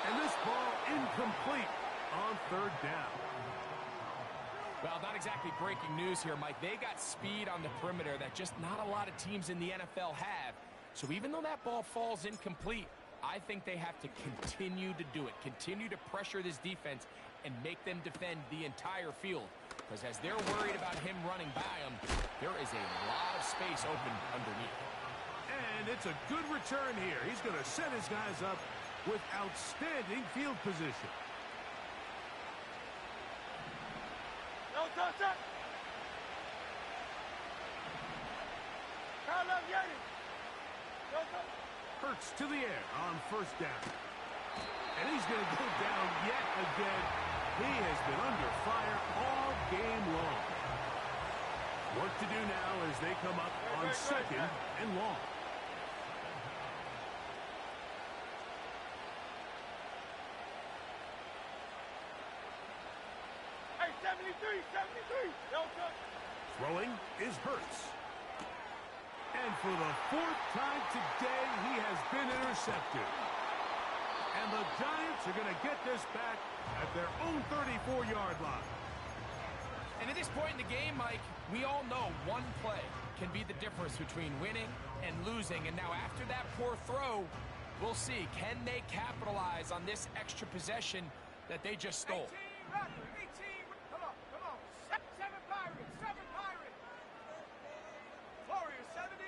And this ball incomplete on 3rd down. Well, not exactly breaking news here, Mike. They got speed on the perimeter that just not a lot of teams in the NFL have. So even though that ball falls incomplete, I think they have to continue to do it. Continue to pressure this defense and make them defend the entire field. Because as they're worried about him running by them, there is a lot of space open underneath. And it's a good return here. He's going to set his guys up with outstanding field position. No touch up. Hurts to the air on 1st down. And he's going to go down yet again. He has been under fire all game long. Work to do now as they come up on 2nd and long. Hey, 73, 73. Throwing is Hurts. And for the 4th time today, he has been intercepted. And the Giants are going to get this back at their own 34-yard line. And at this point in the game, Mike, we all know one play can be the difference between winning and losing. And now after that poor throw, we'll see. Can they capitalize on this extra possession that they just stole? 18, Roger, 18. Come on, come on. 7 Pirates, 7 Pirates. Warriors, 70.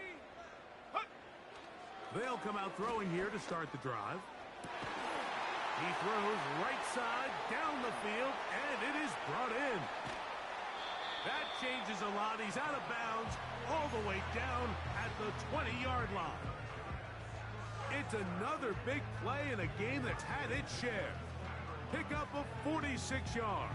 Hook. They'll come out throwing here to start the drive. He throws right side down the field, and it is brought in. That changes a lot. He's out of bounds all the way down at the 20-yard line. It's another big play in a game that's had its share. Pickup of 46 yards.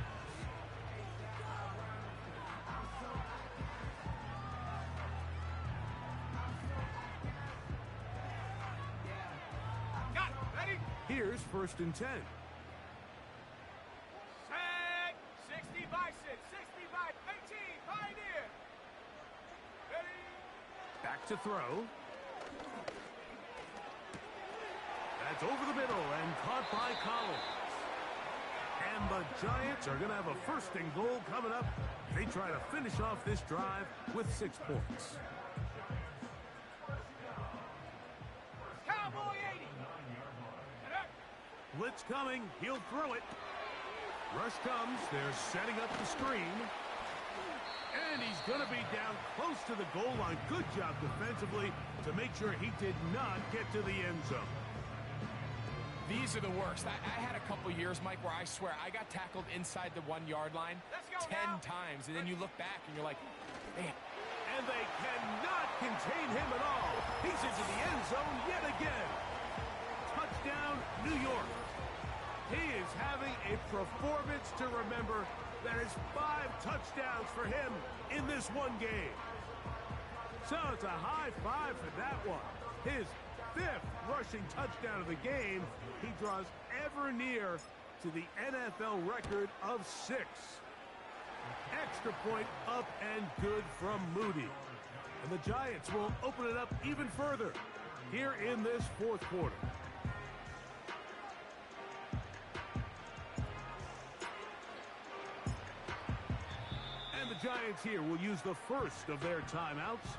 Got it. Ready? Here's 1st and 10. Set. 60 Bison, 60 by 18. Pioneer. Ready? Back to throw. That's over the middle and caught by Collins. And the Giants are going to have a 1st and goal coming up. They try to finish off this drive with 6 points. Cowboy 80. Blitz coming. He'll throw it. Rush comes. They're setting up the screen. And he's going to be down close to the goal line. Good job defensively to make sure he did not get to the end zone. These are the worst. I had a couple years, Mike, where I swear I got tackled inside the 1-yard line Let's go 10 now. times, and then you look back and you're like, man. And they cannot contain him at all. He's into the end zone yet again. Touchdown, New York. He is having a performance to remember. That is 5 touchdowns for him in this one game. So it's a high 5 for that one. His 5th rushing touchdown of the game. He draws ever near to the NFL record of 6. Extra point up and good from Moody. And the Giants will open it up even further here in this 4th quarter. And the Giants here will use the 1st of their timeouts.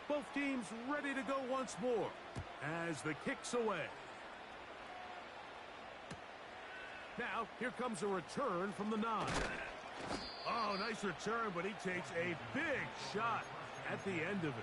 Both teams ready to go once more as the kick's away. Now, here comes a return from the 9. Oh, nice return, but he takes a big shot at the end of it.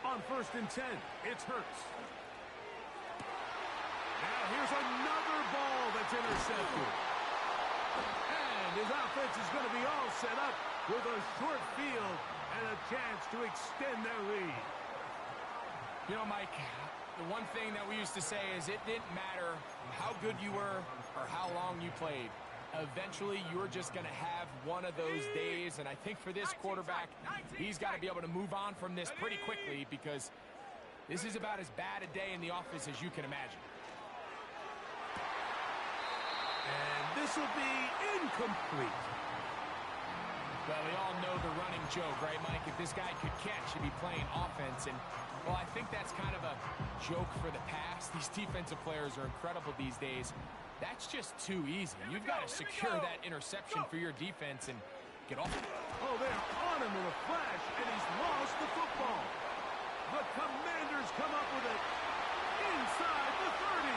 On 1st and 10, it's Hurts. Now here's another ball that's intercepted. And his offense is going to be all set up with a short field and a chance to extend their lead. You know, Mike, the one thing that we used to say is it didn't matter how good you were or how long you played. Eventually, you're just going to have one of those days, and I think for this quarterback, he's got to be able to move on from this pretty quickly because this is about as bad a day in the office as you can imagine. And this will be incomplete. Well, we all know the running joke, right, Mike? If this guy could catch, he'd be playing offense, and, well, I think that's kind of a joke for the past. These defensive players are incredible these days. That's just too easy. You've got to secure that interception for your defense and get off. Oh, they're on him in a flash, and he's lost the football. The Commanders come up with it inside the 30.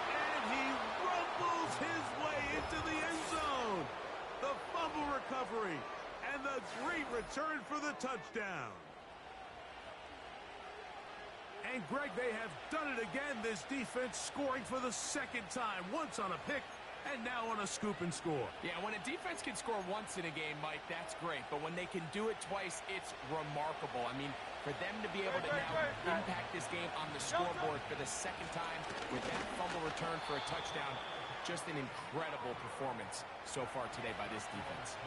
And he rumbles his way into the end zone. The fumble recovery and the great return for the touchdown. And, Greg, they have done it again, this defense, scoring for the second time. Once on a pick, and now on a scoop and score. Yeah, when a defense can score once in a game, Mike, that's great. But when they can do it twice, it's remarkable. I mean, for them to be able to now impact this game on the scoreboard for the second time with that fumble return for a touchdown, just an incredible performance so far today by this defense.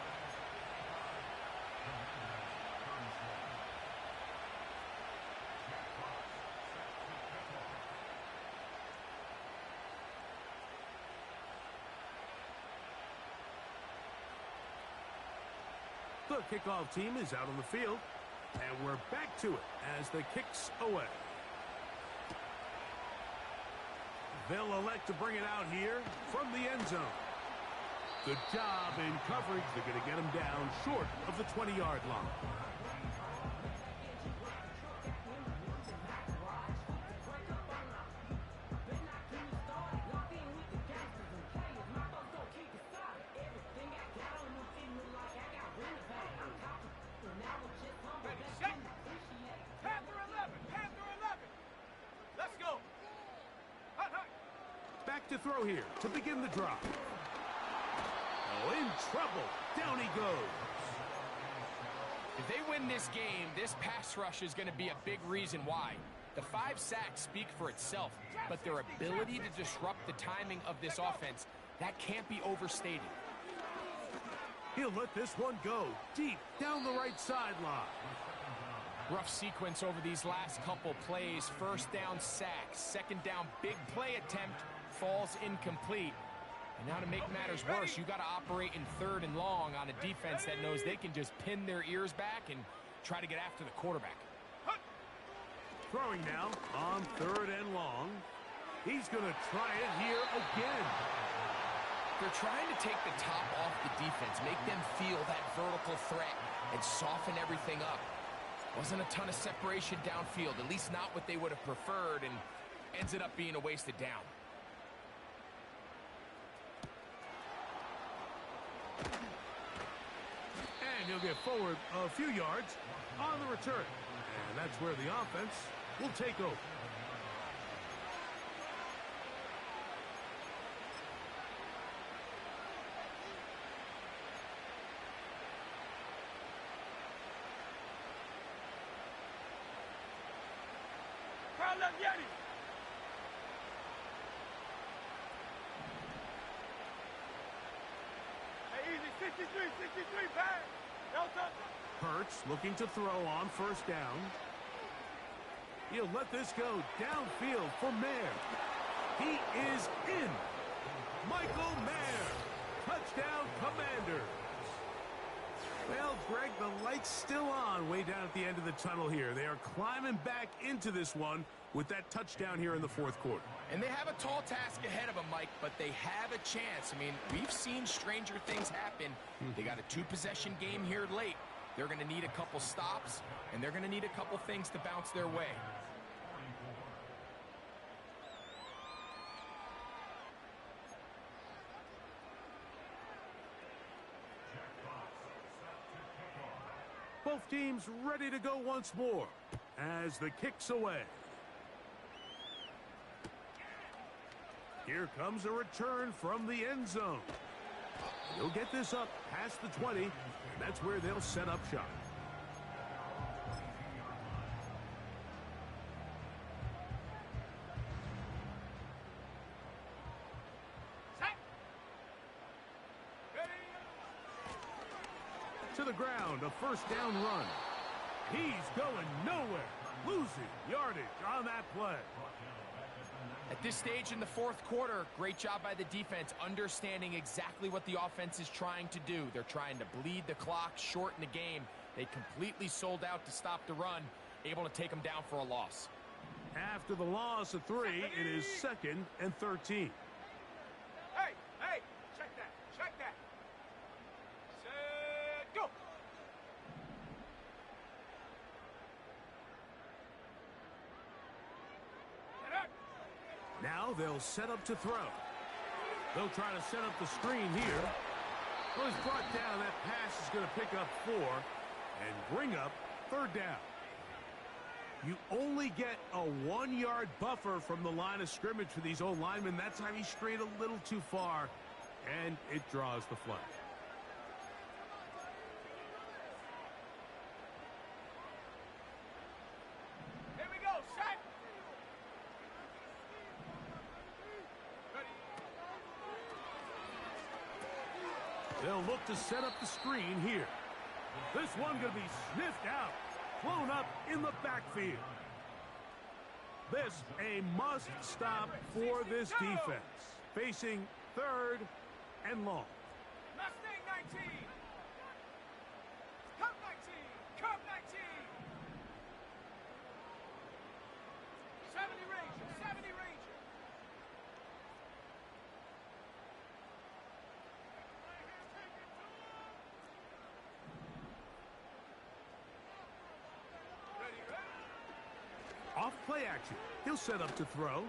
The kickoff team is out on the field, and we're back to it as the kick's away. They'll elect to bring it out here from the end zone. Good job in coverage. They're going to get him down short of the 20-yard line. Back to throw here to begin the drive. Oh, in trouble. Down he goes. If they win this game, this pass rush is going to be a big reason why. The 5 sacks speak for itself, but their ability to disrupt the timing of this offense, that can't be overstated. He'll let this one go deep down the right sideline. Rough sequence over these last couple plays. First down sack, second down big play attempt, falls incomplete. And now to make matters worse, you got to operate in 3rd and long on a defense that knows they can just pin their ears back and try to get after the quarterback. Throwing now on 3rd and long. He's going to try it here again. They're trying to take the top off the defense, make them feel that vertical threat, and soften everything up. Wasn't a ton of separation downfield, at least not what they would have preferred, and ends it up being a wasted down. And he'll get forward a few yards on the return. And that's where the offense will take over. Yeti. Hey, easy, 63, pass. Hurts looking to throw on 1st down. He'll let this go downfield for Mayer. He is in. Michael Mayer. Touchdown, Commanders. Well, Greg, the light's still on way down at the end of the tunnel here. They are climbing back into this one with that touchdown here in the 4th quarter. And they have a tall task ahead of them, Mike, but they have a chance. I mean, we've seen stranger things happen. They got a 2-possession game here late. They're going to need a couple stops, and they're going to need a couple things to bounce their way. Both teams ready to go once more as the kick's away. Here comes a return from the end zone. He'll get this up past the 20, and that's where they'll set up shop. To the ground, a 1st down run. He's going nowhere, losing yardage on that play. At this stage in the 4th quarter, great job by the defense, understanding exactly what the offense is trying to do. They're trying to bleed the clock, shorten the game. They completely sold out to stop the run, able to take them down for a loss. After the loss of 3, it is 2nd and 13. Hey, check that. Set, go. Now they'll set up to throw. They'll try to set up the screen here. Well, he's brought down. That pass is going to pick up 4 and bring up 3rd down. You only get a 1-yard buffer from the line of scrimmage for these old linemen. That time he strayed a little too far, and it draws the flag. Here we go, set. They'll look to set up the screen here. This one going to be sniffed out, thrown up in the backfield. This a must stop for this defense. Facing 3rd and long. Mustang 19. Cup 19. Cup 19. 70 Ranger. 70 Ranger. Ready, ready. Off play action. He'll set up to throw.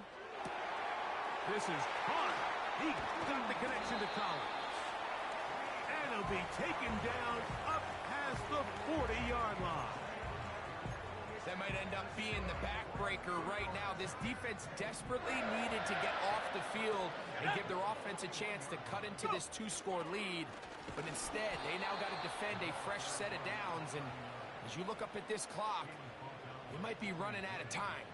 This is caught. He got the connection to Collins. And he'll be taken down up past the 40-yard line. That might end up being the backbreaker right now. This defense desperately needed to get off the field and give their offense a chance to cut into this 2-score lead. But instead, they now got to defend a fresh set of downs. And as you look up at this clock, they might be running out of time.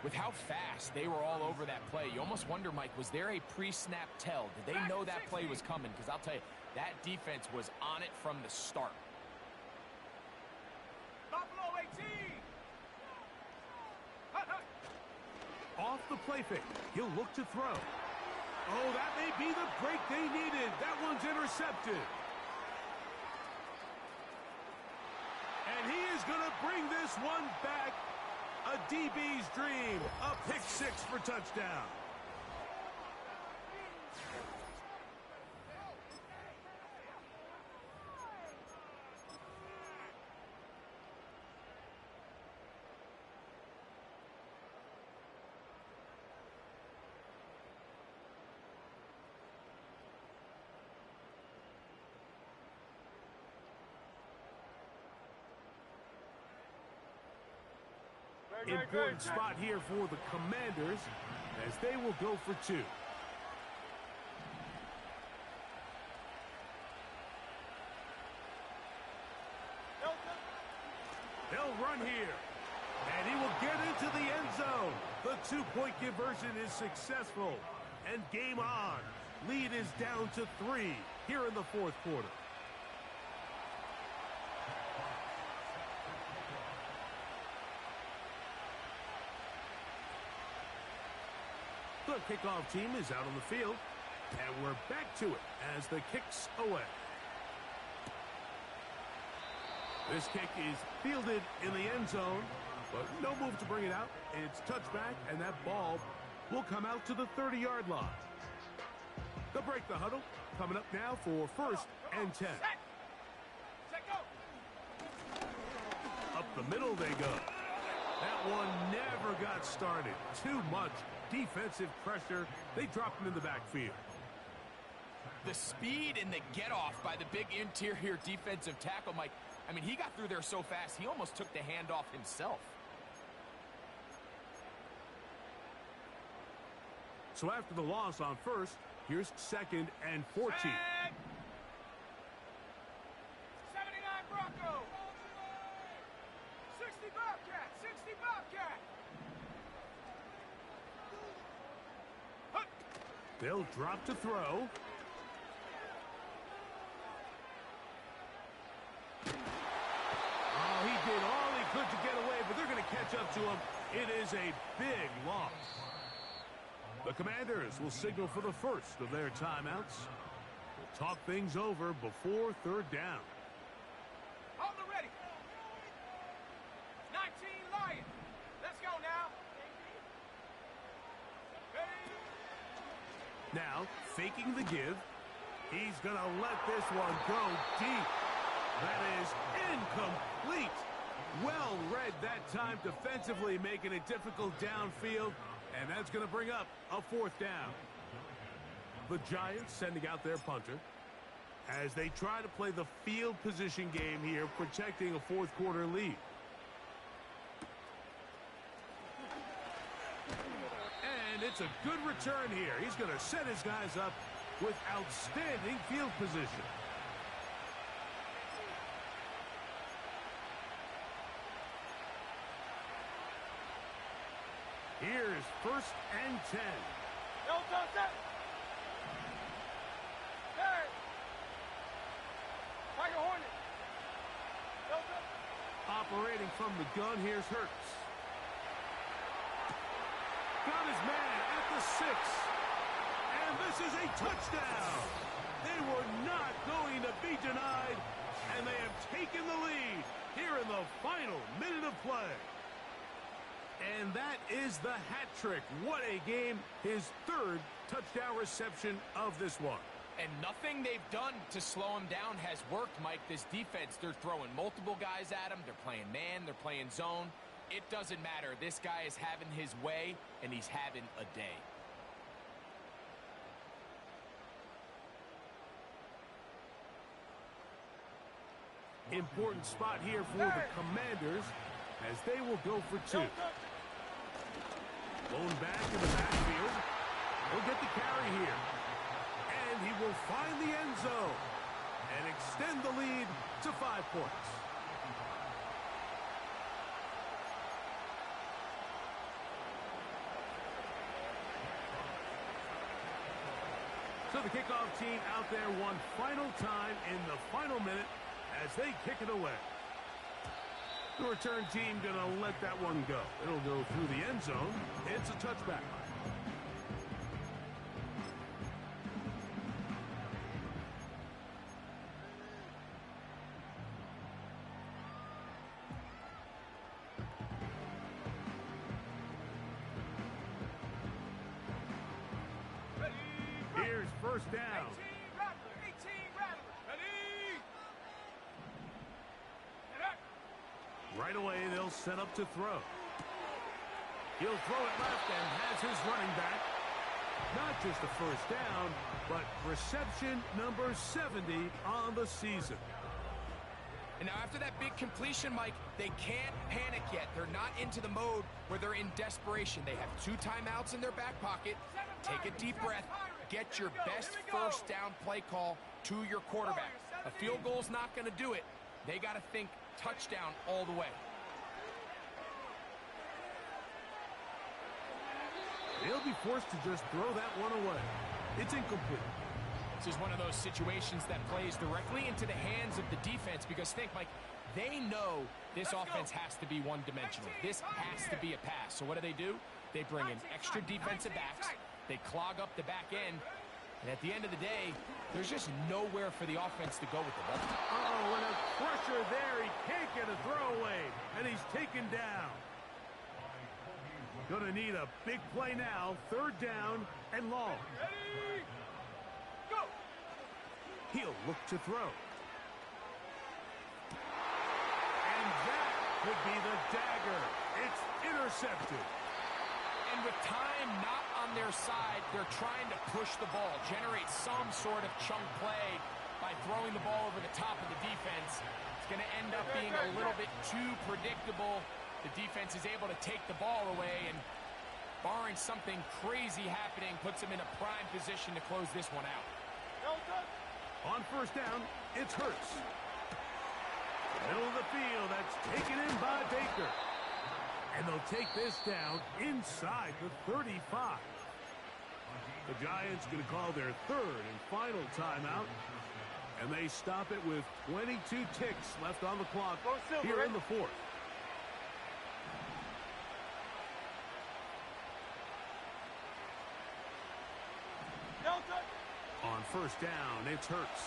With how fast they were all over that play, you almost wonder, Mike, was there a pre-snap tell? Did they know that play was coming? Because I'll tell you, that defense was on it from the start. Buffalo 18. Hut, hut. Off the play fake. He'll look to throw. Oh, that may be the break they needed. That one's intercepted. And he is going to bring this one back. A DB's dream. A pick 6 for touchdown. Important spot here for the Commanders as they will go for 2. They'll run here, and he will get into the end zone. The 2-point conversion is successful, and game on. Lead is down to 3 here in the 4th quarter. The kickoff team is out on the field, and we're back to it as the kick's away. This kick is fielded in the end zone, but no move to bring it out. It's touchback, and that ball will come out to the 30-yard line. They'll break the huddle. Coming up now for 1st and 10. Set, go. Up the middle they go. That one never got started. Too much defensive pressure. They dropped him in the backfield. The speed and the get-off by the big interior defensive tackle, Mike. I mean, he got through there so fast, he almost took the handoff himself. So after the loss on 1st, here's 2nd and 14. 79 Bronco. 60 Bobcat. 60 Bobcat. Hut. They'll drop to throw. Oh, he did all he could to get away, but they're going to catch up to him. It is a big loss. The Commanders will signal for the first of their timeouts. We'll talk things over before 3rd down. On the ready. 19 Lion. Let's go now. Ready. Now, faking the give. He's going to let this one go deep. That is incomplete. Well read that time defensively, making it difficult downfield. And that's going to bring up a fourth down. The Giants sending out their punter as they try to play the field position game here, protecting a fourth quarter lead. And it's a good return here. He's going to set his guys up with outstanding field position. Here's 1st and 10. Operating from the gun, here's Hurts. Got his man at the 6. And this is a touchdown. They were not going to be denied, and they have taken the lead here in the final minute of play. And that is the hat trick. What a game. His 3rd touchdown reception of this one. And nothing they've done to slow him down has worked, Mike. This defense, they're throwing multiple guys at him. They're playing man. They're playing zone. It doesn't matter. This guy is having his way, and he's having a day. Important spot here for the Commanders as they will go for 2. Blown back in the backfield. He'll get the carry here. And he will find the end zone and extend the lead to 5 points. So the kickoff team out there one final time in the final minute as they kick it away. The return team going to let that one go. It'll go through the end zone. It's a touchback. Here's 1st down. 18 Rattler. Ready? Right away, they'll set up to throw. He'll throw it left and has his running back. Not just a 1st down, but reception number 70 on the season. And now after that big completion, Mike, they can't panic yet. They're not into the mode where they're in desperation. They have 2 timeouts in their back pocket. Take a deep breath. Get your best 1st down play call to your quarterback. A field goal's not going to do it. They got to think touchdown all the way. They'll be forced to just throw that one away. It's incomplete. This is one of those situations that plays directly into the hands of the defense because think, Mike, they know this offense has to be one-dimensional. This has to be a pass. So what do? They bring in extra defensive backs. They clog up the back end. And at the end of the day, there's just nowhere for the offense to go with the ball. Oh, and a pressure there. He can't get a throwaway. And he's taken down. Going to need a big play now. 3rd down and long. Ready? Go! He'll look to throw. And that could be the dagger. It's intercepted. And with time not on their side, they're trying to push the ball, generate some sort of chunk play by throwing the ball over the top of the defense. It's going to end up being a little bit too predictable. The defense is able to take the ball away, and barring something crazy happening, puts them in a prime position to close this one out. On 1st down, it's Hurts. Middle of the field, that's taken in by Baker. And they'll take this down inside the 35. The Giants going to call their 3rd and final timeout. And they stop it with 22 ticks left on the clock here in the 4th. On 1st down, it's Hurts.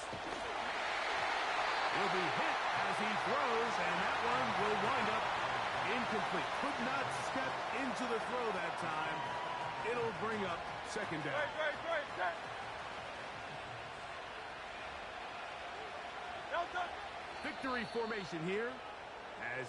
He'll be hit as he throws, and that one will wind up incomplete. Could not step into the throw that time. It'll bring up 2nd down. Victory formation here as